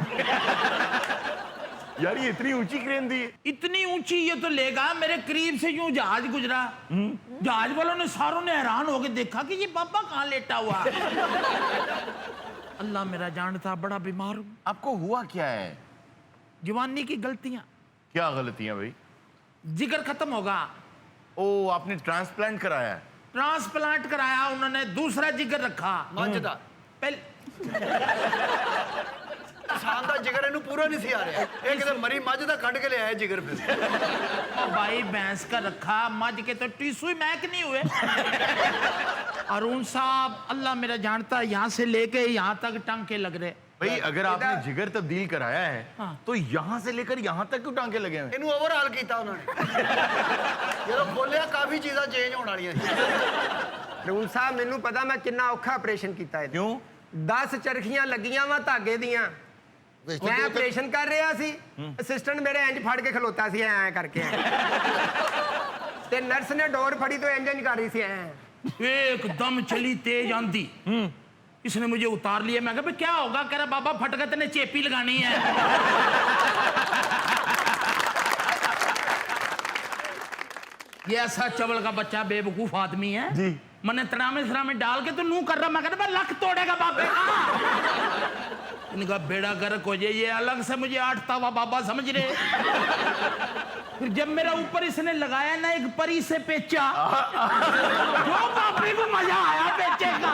यार ये इतनी ऊंची क्रेन थी? इतनी ऊंची, ये तो लेगा मेरे करीब से यूं जहाज गुजरा। जहाज वालों ने सारों ने हैरान होकर देखा कि ये बाबा कहाँ लेटा हुआ। अल्लाह मेरा जानता, बड़ा बीमार हूँ। आपको हुआ क्या है? जवानी की गलतियां। क्या गलतियां भाई? जिगर खत्म होगा। ओ आपने ट्रांसप्लांट कराया है? ट्रांसप्लांट कराया उन्होंने, दूसरा जिगर रखा ਮੱਝ ਦਾ किसान ਦਾ ਜਿਗਰ ਇਹਨੂੰ ਪੂਰਾ ਨਹੀਂ ਸੀ ਆ ਰਿਹਾ, ਇਹ ਕਿਤੇ ਮਰੀ ਮੱਝ ਦਾ ਕੱਢ ਕੇ ਲਿਆਇਆ ਜਿਗਰ ਫਿਰ। और भाई भैंस का रखा, मझ के तो टिश्यू ही महक नहीं हुए। अरुण साहब अल्लाह मेरा जानता है, यहाँ से लेके यहाँ तक टांके लग रहे। भाई अगर आपने जिगर तब्दील कराया है तो यहाँ से लेकर यहाँ तक क्यों टांके लगे हुए? ਇਹਨੂੰ ਓਵਰਹਾਲ ਕੀਤਾ ਉਹਨਾਂ ਨੇ। ਜਦੋਂ ਖੋਲਿਆ ਕਾਫੀ ਚੀਜ਼ਾਂ ਚੇਂਜ ਹੋਣ ਵਾਲੀਆਂ ਸੀ। ਰੂਲ ਸਾਹਿਬ ਮੈਨੂੰ ਪਤਾ ਮੈਂ ਕਿੰਨਾ ਔਖਾ ਆਪਰੇਸ਼ਨ ਕੀਤਾ ਇਹ। क्यों? 10 ਚਰਖੀਆਂ ਲੱਗੀਆਂ ਵਾ ਧਾਗੇ ਦੀਆਂ। ਮੈਂ ਆਪਰੇਸ਼ਨ ਕਰ ਰਿਹਾ ਸੀ, ਅਸਿਸਟੈਂਟ ਮੇਰੇ ਇੰਜ ਫੜ ਕੇ ਖਲੋਤਾ ਸੀ ਐ ਕਰਕੇ, ਤੇ ਨਰਸ ਨੇ ਡੋਰ ਫੜੀ ਤੋਂ ਇੰਜ ਕਰ ਰਹੀ ਸੀ ਐ। एकदम चली तेज आंधी, इसने मुझे उतार लिया। मैं कहा क्या होगा? कह रहा बाबा फट गया, तेने चेपी लगानी है। ये ऐसा चवल का बच्चा बेवकूफ आदमी है जी। मैंने तनामे सरामे डाल के तो नू कर रहा, मैं कहता लक तोड़ेगा बाबे का। इनका बेड़ा गर्क हो जाए, ये अलग से मुझे आटता हुआ बाबा समझ रहे। फिर जब मेरा ऊपर इसने लगाया ना एक परी से पेचा, जो बापरे को मजा आया पेचे का।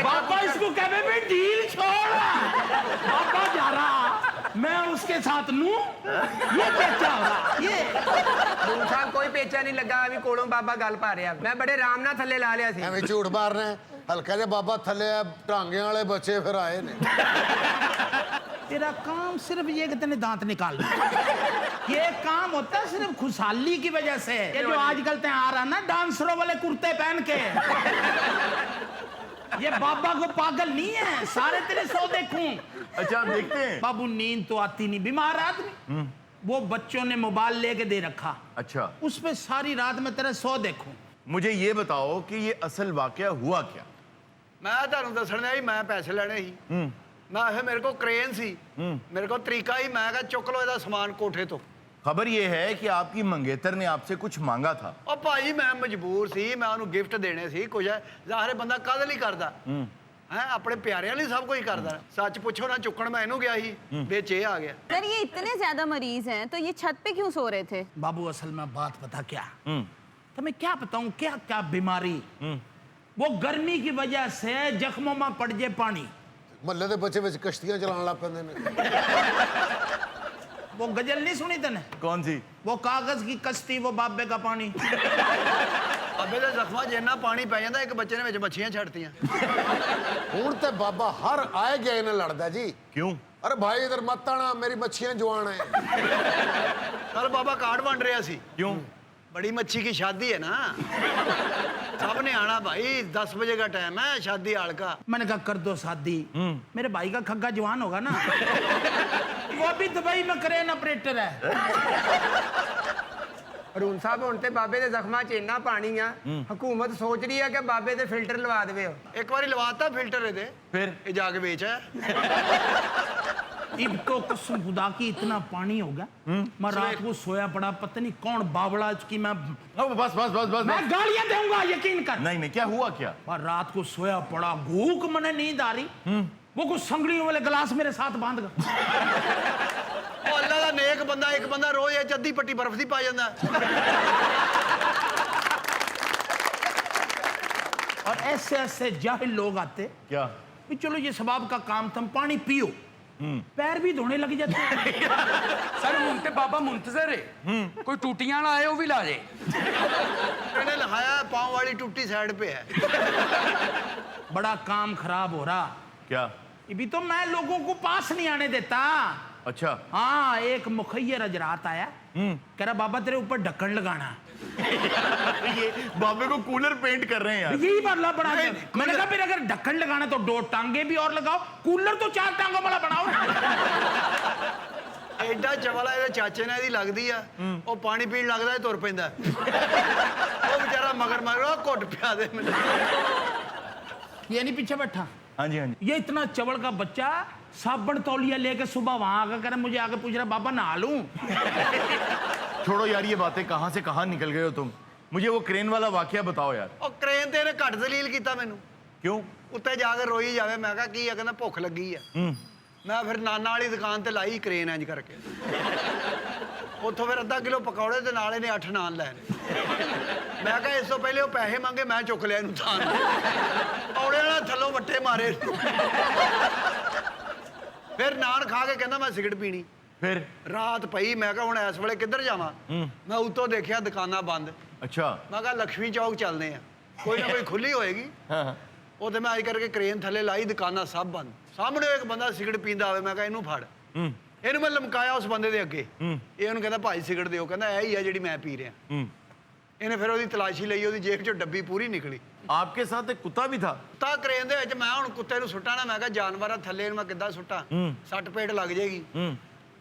बाबा इसको कहे भी ढील छोड़, बाबा जा रहा, मैं उसके साथ नू ये पेचा हो रहा। ये ਰੂਲ ਸਾਹਿਬ ਕੋਈ ਪੇਚਾ ਨਹੀਂ ਲੱਗਾ, ਵੀ ਕੋਲੋਂ ਬਾਬਾ ਗੱਲ ਪਾ ਰਿਹਾ। ਮੈਂ ਬੜੇ ਆਰਾਮ ਨਾਲ ਥੱਲੇ ਲਾ ਲਿਆ ਸੀ। ਐਵੇਂ ਝੂਠ ਮਾਰਨਾ ਹੈ। ਹਲਕਾ ਜਿਹਾ ਬਾਬਾ ਥੱਲੇ ਆ, ਢਾਂਗਿਆਂ ਵਾਲੇ ਬੱਚੇ ਫਿਰ ਆਏ ਨੇ। तेरा काम सिर्फ ये कि तेने दांत निकाल, ये काम होता है सिर्फ खुशहाली की वजह से। ये जो आजकल ते आ रहा ना डांसरों वाले कुर्ते पहन के, ये बाबा को पागल नहीं है, सारे तेरे सौ देखूं। अच्छा आप देखते हैं? बाबू नींद तो आती नहीं, बीमार आदमी। वो बच्चों ने मोबाइल लेके दे रखा, अच्छा उस पे सारी रात में तेरे सौ देखूं। मुझे ये बताओ कि ये असल वाकया हुआ क्या? ਮੈਂ ਤੁਹਾਨੂੰ ਦੱਸਣਾ ਸੀ, ਮੈਂ ਪੈਸੇ ਲੈਣੇ ਸੀ। ਮੈਂ ਆਖਿਆ ਮੇਰੇ ਕੋਲ ਕ੍ਰੇਨ ਸੀ, ਮੇਰੇ ਕੋਲ ਤਰੀਕਾ ਹੀ, ਮੈਂ ਕਿਹਾ ਚੁੱਕ ਲਓ ਇਹਦਾ ਸਮਾਨ ਕੋਠੇ ਤੋਂ। खबर ये है कि आपकी मंगेतर ने आपसे कुछ मांगा था। ਉਹ ਭਾਈ ਮੈਂ ਮਜਬੂਰ ਸੀ, ਮੈਂ ਉਹਨੂੰ ਗਿਫਟ ਦੇਣੇ ਸੀ ਕੁਝ। ਜ਼ਾਹਰ ਹੈ ਬੰਦਾ ਕਾਹਦੇ ਲਈ ਕਰਦਾ ਹੈ, ਆਪਣੇ ਪਿਆਰਿਆਂ ਲਈ ਸਭ ਕੁਝ ਕਰਦਾ। ਸੱਚ ਪੁੱਛੋ ਨਾ, ਚੁੱਕਣ ਮੈਂ ਇਹਨੂੰ ਗਿਆ ਸੀ, ਵਿੱਚ ਇਹ ਆ ਗਿਆ। सर ये इतने ज्यादा मरीज हैं तो ये छत पे क्यों सो रहे थे? बाबू असल में बात पता क्या, तो मैं क्या बताऊं क्या क्या बीमारी। वो गर्मी की वजह से जख्मों में पड़ जाए पानी। ਮਹੱਲੇ ਦੇ ਬੱਚੇ ਵਿੱਚ ਕਸ਼ਤੀਆਂ ਚਲਾਉਣ ਲੱਗ ਪੈਂਦੇ ਨੇ। वो गजल नहीं सुनी तने? कौन सी? वो कागज की कश्ती, वो बाबे का पानी। ਅੱਬੇ ਦੇ ਜ਼ਖਮਾਂ 'ਚ ਇੰਨਾ ਪਾਣੀ ਪੈ ਜਾਂਦਾ, ਇੱਕ ਬੱਚੇ ਨੇ ਵਿੱਚ ਮੱਛੀਆਂ ਛੱਡਤੀਆਂ। ਹੁਣ ਤੇ ਬਾਬਾ ਹਰ ਆਏ ਗਏ ਨਾਲ ਲੜਦਾ ਜੀ। क्यों? ਅਰੇ ਭਾਈ ਇਧਰ ਮਤ ਆਣਾ, ਮੇਰੀ ਮੱਛੀਆਂ ਜਵਾਨ ਹੈ। ਕੱਲ ਬਾਬਾ ਕਾਰਡ ਵੰਡ ਰਿਹਾ ਸੀ। क्यों? बड़ी मच्छी की शादी है ना, सबने आना भाई, 10 बजे का टाइम है, शादी हाल का। मैंने कहा कर दो शादी, मेरे भाई का खग्गा जवान होगा ना। वो भी दुबई में क्रेन ऑपरेटर है। ਅਰੂਣ ਸਾਹਿਬ ਹੁਣ ਤੇ ਬਾਬੇ ਦੇ ਜ਼ਖਮਾਂ 'ਚ ਇੰਨਾ ਪਾਣੀ ਆ, ਹਕੂਮਤ ਸੋਚ ਰਹੀ ਆ ਕਿ ਬਾਬੇ ਦੇ ਫਿਲਟਰ ਲਵਾ ਦੇਵੇ। एक बारी लवाता फिल्टर ਇਹਦੇ, फिर ये जाके बेच है। इब तो कसम खुदा की इतना पानी होगा, मैं रात को सोया पड़ा, पता नहीं कौन बावड़ा की मैं बस बस बस बस मैं गालियां दूंगा, यकीन कर। नहीं नहीं, क्या हुआ क्या? और रात को सोया पड़ा, भूख मने नींद आ रही, वो कुछ संगलियों वाले गिलास मेरे साथ बांध गया। ਉਹ ਅੱਲਾ ਦਾ ਨੇਕ ਬੰਦਾ, ਇੱਕ ਬੰਦਾ ਰੋਜ਼ ਇਹ ਅੱਧੀ ਪੱਟੀ ਬਰਫ਼ ਦੀ ਪਾ ਜਾਂਦਾ। और ऐसे ऐसे जाहिल लोग आते क्या? कि चलो ये सबाब का काम, तुम पानी पियो, पैर भी धोने लग जाते हैं। ਸਰ ਹੁਣ ਤੇ ਬਾਬਾ ਮੁੰਤਜ਼ਰ ਹੈ, ਕੋਈ ਟੂਟੀਆਂ ਵਾਲਾ ਆਏ ਉਹ ਵੀ ਲਾ ਜੇ। ਇਹਨੇ ਲਹਾਇਆ ਪਾँव वाली टूटी साइड पे है। बड़ा काम खराब हो रहा। क्या? अभी तो मैं लोगों को पास नहीं आने देता। अच्छा हाँ, एक मुखैर अजरात आया, कह रहा बाबा तेरे ऊपर ढक्कन लगाना। ये बाबे को कूलर पेंट कर रहे हैं यार। यही बदला बना दे। मैंने कहा फिर अगर ढक्कन लगाना तो 2 टांगे भी और लगाओ, कूलर तो 4 टांगों वाला बनाओ। ਐਡਾ ਚਵਲਾ ਇਹਦੇ ਚਾਚੇ ਨਾਲ ਇਹਦੀ ਲੱਗਦੀ ਆ, ਉਹ ਪਾਣੀ ਪੀਣ ਲੱਗਦਾ, ਤੁਰ ਪੈਂਦਾ। ਉਹ ਵਿਚਾਰਾ ਮਗਰ ਮਗਰ ਘੁੱਟ ਪਿਆ ਦੇ ਮੈਨੂੰ। ये नहीं पीछे बैठा। हाँ जी हाँ जी। ये इतना चवल का बच्चा साबुन तौलिया लेके सुबह वहां आकर कह रहा, मुझे आके पूछ रहा बाबा नहा लूं। छोड़ो यार ये बातें, कहाँ से कहाँ निकल गए हो तुम। मुझे वो क्रेन वाला वाकया बताओ यार। ਉਹ ਕ੍ਰੇਨ ਤੇ ਇਹਨੇ ਘੱਟ ਜ਼ਲੀਲ ਕੀਤਾ ਮੈਨੂੰ। क्यों? ਉੱਤੇ ਜਾ ਕੇ ਰੋਈ ਜਾਵੇ। ਮੈਂ ਕਿਹਾ ਕੀ ਆ, ਕਹਿੰਦਾ ਭੁੱਖ ਲੱਗੀ ਆ। ਮੈਂ ਫਿਰ ਨਾਨਾ ਵਾਲੀ ਦੁਕਾਨ ਤੇ ਲਾਈ ਕ੍ਰੇਨ ਇੰਜ ਕਰਕੇ। ਉੱਥੋਂ ਫਿਰ ਅੱਧਾ ਕਿਲੋ ਪਕੌੜੇ ਤੇ ਨਾਲ ਇਹਨੇ 8 ਨਾਨ ਲੈ ਲਏ। ਮੈਂ ਕਿਹਾ ਇਸ ਤੋਂ ਪਹਿਲੇ ਉਹ ਪੈਸੇ ਮੰਗੇ, ਮੈਂ ਚੁੱਕ ਲਿਆ ਇਹਨੂੰ ਥਾਂ ਔਲੇ ਵਾਲਾ ਥੱਲੋਂ ਵੱਟੇ ਮਾਰੇ। ਫਿਰ ਨਾਨ ਖਾ ਕੇ ਕਹਿੰਦਾ ਮੈਂ ਸਿਗਰਟ ਪੀਣੀ। फिर ਰਾਤ ਪਈ, ਮੈਂ ਕਿਹਾ ਹੁਣ ਇਸ ਵੇਲੇ ਕਿੱਧਰ ਜਾਵਾਂ। ਮੈਂ ਉੱਤੋਂ ਦੇਖਿਆ ਦੁਕਾਨਾਂ ਬੰਦ। अच्छा ਮੈਂ ਕਿਹਾ ਲక్ష్ਮੀ ਚੌਕ ਚੱਲਦੇ ਆ, ਕੋਈ ਨਾ ਕੋਈ ਖੁੱਲੀ ਹੋਏਗੀ। ਉਹ ਤੇ ਮੈਂ ਅੱਜ ਕਰਕੇ ਕ੍ਰੇਨ ਥੱਲੇ ਲਾਈ, ਦੁਕਾਨਾਂ ਸਭ ਬੰਦ। ਸਾਹਮਣੇ ਇੱਕ ਬੰਦਾ ਸਿਗਰਟ ਪੀਂਦਾ ਆਵੇ, ਮੈਂ ਕਿਹਾ ਇਹਨੂੰ ਫੜ। ਇਹਨੂੰ ਮੈਂ ਲਮਕਾਇਆ ਉਸ ਬੰਦੇ ਦੇ ਅੱਗੇ। ਇਹ ਉਹਨੂੰ ਕਹਿੰਦਾ ਭਾਈ ਸਿਗਰਟ ਦਿਓ, ਕਹਿੰਦਾ ਇਹ ਹੀ ਆ ਜਿਹੜੀ ਮੈਂ ਪੀ ਰਿਹਾ। ਇਹਨੇ ਫਿਰ ਉਹਦੀ ਤਲਾਸ਼ੀ ਲਈ, ਉਹਦੀ ਜੇਬ ਚੋਂ ਡੱਬੀ ਪੂਰੀ ਨਿਕਲੀ। आपके साथ एक कुत्ता भी था? ਤਾਂ ਕ੍ਰੇਨ ਦੇ ਵਿੱਚ ਮੈਂ ਹੁਣ ਕੁੱਤੇ ਨੂੰ ਸੁੱਟਾਂ ਨਾ, ਮੈਂ ਕਿਹਾ ਜਾਨਵਰ ਆ ਥੱਲੇ, ਇਹਨੂੰ ਮੈਂ ਕਿੱਦਾਂ ਸੁੱਟਾਂ, ਸੱਟ ਪੇਟ ਲੱਗ ਜਾਏਗੀ।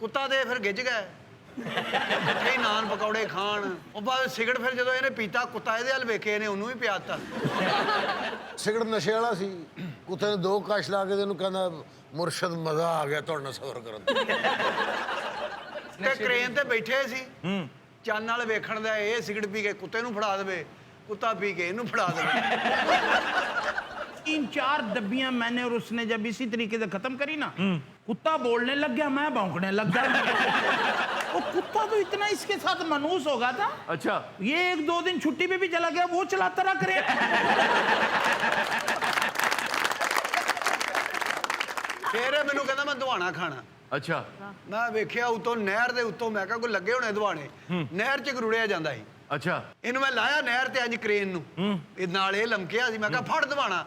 ਕੁੱਤਾ ਦੇ ਫਿਰ ਗਿੱਜ ਗਏ, ਕਈ ਨਾਨ ਪਕੌੜੇ ਖਾਣ। ਉਹ ਬਾਅਦ ਸਿਗਰਟ ਫਿਰ ਜਦੋਂ ਇਹਨੇ ਪੀਤਾ, ਕੁੱਤਾ ਇਹਦੇ ਵੱਲ ਵੇਖੇ, ਇਹਨੇ ਉਹਨੂੰ ਵੀ ਪਿਆ ਦਿੱਤਾ। ਸਿਗਰਟ ਨਸ਼ੇ ਵਾਲਾ ਸੀ। ਕੁੱਤੇ ਨੇ 2 ਕਸ਼ ਲਾ ਕੇ ਇਹਨੂੰ ਕਹਿੰਦਾ ਮੁਰਸ਼ਦ ਮਜ਼ਾ ਆ ਗਿਆ ਤੁਹਾਡੇ ਨਾਲ ਸਫ਼ਰ ਕਰਨ ਤੇ ਕ੍ਰੇਨ ਤੇ ਬੈਠੇ ਸੀ, ਚੰਨ ਨਾਲ ਵੇਖਣ ਦਾ, ਇਹ ਸਿਗਰਟ ਪੀ ਕੇ ਕੁੱਤੇ ਨੂੰ ਫੜਾ ਦੇਵੇ, कुत्ता पी के इन्हू फड़ा दे। 3-4 डब्बियां मैंने और उसने जब इसी तरीके से खत्म करी ना, कुत्ता बोलने लग गया, मैं भौंकने लग गया। वो कुत्ता तो इतना इसके साथ मनूस हो गया था। अच्छा, ये 1-2 दिन छुट्टी पे भी चला गया, वो चलाता रहा करे। फिर मैनू कहना मैं दवाना खाना। अच्छा, मैं वेख्या उतों नहर दे उत्तों, मैं कहा कोई लगे होने दवाने, नहर च रुड़िया जांदा सी। अच्छा, ਇਹਨੂੰ ਮੈਂ ਲਾਇਆ ਨਹਿਰ ਤੇ ਅੱਜ ਕ੍ਰੇਨ ਨੂੰ, ਇਹ ਨਾਲ ਇਹ ਲਮਕਿਆ ਸੀ। ਮੈਂ ਕਿਹਾ ਫੜ ਦਵਾਣਾ,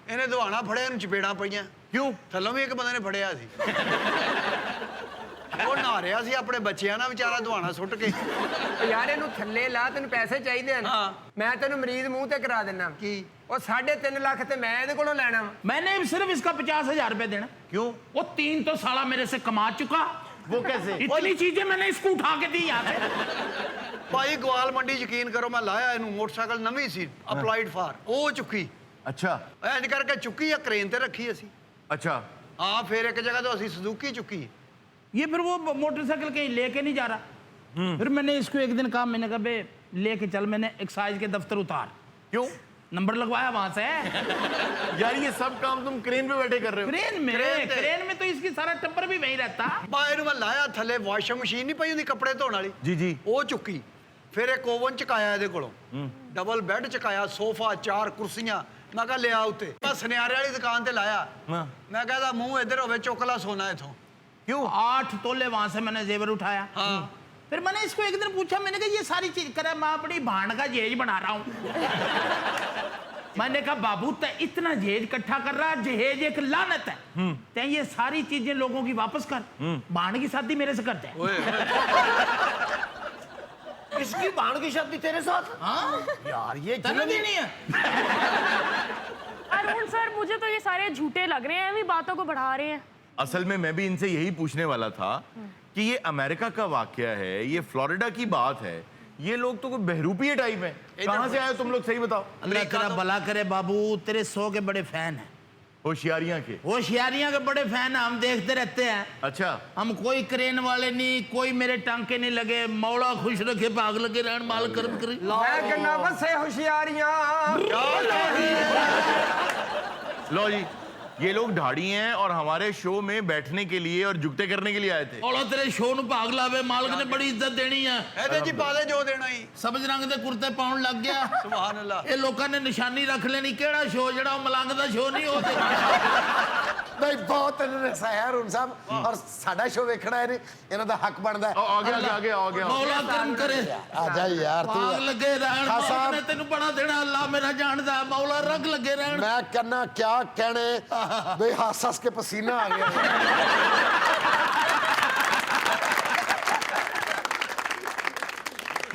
ਇਹਨੇ ਦਵਾਣਾ ਫੜਿਆ, ਇਹਨੂੰ ਚਪੇੜਾਂ ਪਈਆਂ। क्यों? ਥੱਲੋਂ ਵੀ ਇੱਕ ਬੰਦੇ ਨੇ ਫੜਿਆ ਸੀ। ਉਹ ਨਹਾ ਰਿਹਾ ਸੀ ਆਪਣੇ ਬੱਚਿਆਂ ਨਾਲ, ਵਿਚਾਰਾ ਦਵਾਣਾ ਸੁੱਟ ਕੇ। ਯਾਰ ਇਹਨੂੰ ਥੱਲੇ ਲਾ, ਤੈਨੂੰ ਪੈਸੇ ਚਾਹੀਦੇ ਹਨ। ਮੈਂ ਤੈਨੂੰ ਮਰੀਜ਼ ਮੂੰਹ ਤੇ ਕਰਾ ਦਿੰਨਾ। ਕੀ? ਉਹ 3.5 ਲੱਖ ਤੇ ਮੈਂ ਇਹਦੇ ਕੋਲੋਂ ਲੈਣਾ। मैंने सिर्फ इसका 50,000 रुपए देना। क्यों? वो 3 तो साला मेरे से कमा चुका। वो कैसे? इतनी चीजें मैंने इसको उठा के दी यहाँ पे। ਭਾਈ ਗਵਾਲ ਮੰਡੀ ਯਕੀਨ ਕਰੋ, ਮੈਂ ਲਾਇਆ ਇਹਨੂੰ, ਮੋਟਰਸਾਈਕਲ ਨਵੀਂ ਸੀ, ਅਪਲਾਈਡ ਫਾਰ, ਉਹ ਚੁੱਕੀ। अच्छा, ਇੰਜ ਕਰਕੇ ਚੁੱਕੀ ਆ, ਕ੍ਰੇਨ ਤੇ ਰੱਖੀ ਅਸੀਂ। अच्छा, ਹਾਂ, ਫਿਰ ਇੱਕ ਜਗ੍ਹਾ ਤੋਂ ਅਸੀਂ ਸੁਜ਼ੂਕੀ चुकी। ये फिर वो मोटरसाइकिल कहीं लेके नहीं जा रहा। फिर मैंने इसको एक दिन कहा, मैंने कहा बे लेके चल, मैंने एक्साइज के दफ्तर उतार। क्यों? नंबर लगवाया वहां से। यार ये सब काम तुम क्रेन पे बैठे कर रहे हो? क्रेन में तो इसकी सारा टब्बर भी वही रहता। ਬਾ ਇਹਨੂੰ ਮੈਂ ਲਾਇਆ ਥੱਲੇ, ਵਾਸ਼ਿੰਗ ਮਸ਼ੀਨ ਨਹੀਂ ਪਈ ਹੁੰਦੀ ਕੱਪੜੇ ਧੋਣ ਵਾਲੀ, जी जी, ਉਹ ਚੁੱਕੀ। ਫਿਰ ਇੱਕ ਓਵਨ ਚਕਾਇਆ ਇਹਦੇ ਕੋਲੋਂ, ਡਬਲ ਬੈੱਡ ਚਕਾਇਆ, ਸੋਫਾ, 4 ਕੁਰਸੀਆਂ। ਮੈਂ ਕਿਹਾ ਲਿਆ ਉੱਤੇ। ਮੈਂ ਸੁਨਿਆਰੇ ਵਾਲੀ ਦੁਕਾਨ ਤੇ ਲਾਇਆ। ਮੈਂ ਕਹਿੰਦਾ ਮੂੰਹ ਇੱਧਰ ਹੋਵੇ, ਚੁੱਕ ਲਾ ਸੋਨਾ ਇਥੋਂ। क्यों? 8 तोले वहां से मैंने जेवर उठाया। हाँ। फिर मैंने इसको एक दिन पूछा, मैंने कहा ये सारी चीज करे, मैं अपनी भाण का जहेज बना रहा हूँ। मैंने कहा बाबू ते इतना जहेज इकट्ठा कर रहा, जहेज एक लानत है, ते ये सारी चीजें लोगों की वापस कर। भाण की शादी मेरे से करते हैं। इसकी भाण की शादी तेरे साथ? हाँ यार ये तने देनी है। अरुण सर, मुझे तो ये सारे झूठे लग रहे हैं, अभी बातों को बढ़ा रहे हैं। असल में मैं भी इनसे यही पूछने वाला था कि ये अमेरिका का वाकया है, ये फ्लोरिडा की बात है, ये लोग तो कोई बहरूपी टाइप है, कहाँ से आए हो तुम लोग, सही बताओ। अल्लाह तेरा भला करे बाबू, तेरे 100 के बड़े फैन हैं। होशियारियां के? होशियारियां के बड़े फैन हैं, हम देखते रहते हैं। अच्छा, हम कोई क्रेन वाले नहीं, कोई मेरे टांके नहीं लगे, मौला खुश रखे, भाग लगे रहन, माल कर्म करे। ਮੈਂ ਕਹਿੰਦਾ ਵਸੇ ਹੁਸ਼ਿਆਰੀਆਂ। लो जी, ये लोग ढाड़ी हैं और हमारे शो में बैठने के लिए और जुगते करने के लिए आए थे। मौला तेरे शो नु भाग लावे, मालिक ने बड़ी इज्जत देनी है। ਇਹਦੇ ਜੀ ਪਾ ਦੇ ਜੋ ਦੇਣਾ ਹੀ। सबज रंग दे कुर्ते पाउन लग गया। ਸੁਭਾਨ ਅੱਲਾਹ। ਇਹ ਲੋਕਾਂ ਨੇ ਨਿਸ਼ਾਨੀ ਰੱਖ ਲੈਣੀ, ਕਿਹੜਾ ਸ਼ੋ, ਜਿਹੜਾ ਉਹ ਮਲੰਗ ਦਾ ਸ਼ੋ ਨਹੀਂ ਉਹ। ਨਹੀਂ ਬਹੁਤ ਇਹਨਾਂ ਨੇ ਹਸਾਇਆ ਅਰੁਣ ਸਾਹਿਬ, ਔਰ ਸਾਡਾ ਸ਼ੋਅ ਵੇਖਣਾ ਇਹਨੇ, ਇਹਨਾਂ ਦਾ ਹੱਕ ਬਣਦਾ ਹੈ। आ गया। ਮੌਲਾ ਕਰਮ ਕਰੇ, ਆ ਜਾ ਯਾਰ ਤੂੰ। ਭਾਗ ਲੱਗੇ ਰਹਿਣ, ਖਾਸਾ ਮਾਲਿਕ ਨੇ ਤੈਨੂੰ ਬੜਾ ਦੇਣਾ, ਅੱਲਾ ਮੇਰਾ ਜਾਣਦਾ, ਮੌਲਾ ਰਗ ਲੱਗੇ ਰਹਿਣ। ਮੈਂ ਕਹਿੰਨਾ ਕਿਆ ਕਹਿਣੇ ਬਈ ਹੱਸ ਹੱਸ ਕੇ ਪਸੀਨਾ ਆ ਗਿਆ।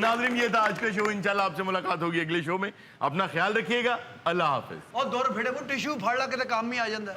नाज़रीन, ये था आज का शो। इंशाल्लाह आपसे मुलाकात होगी अगले शो में। अपना ख्याल रखिएगा। अल्लाह हाफिज। ਉਹ ਦੁਰ ਫਿੜੇ ਨੂੰ ਟਿਸ਼ੂ ਫੜ ਲਾ ਕੇ ਤੇ ਕੰਮ ਹੀ ਆ ਜਾਂਦਾ।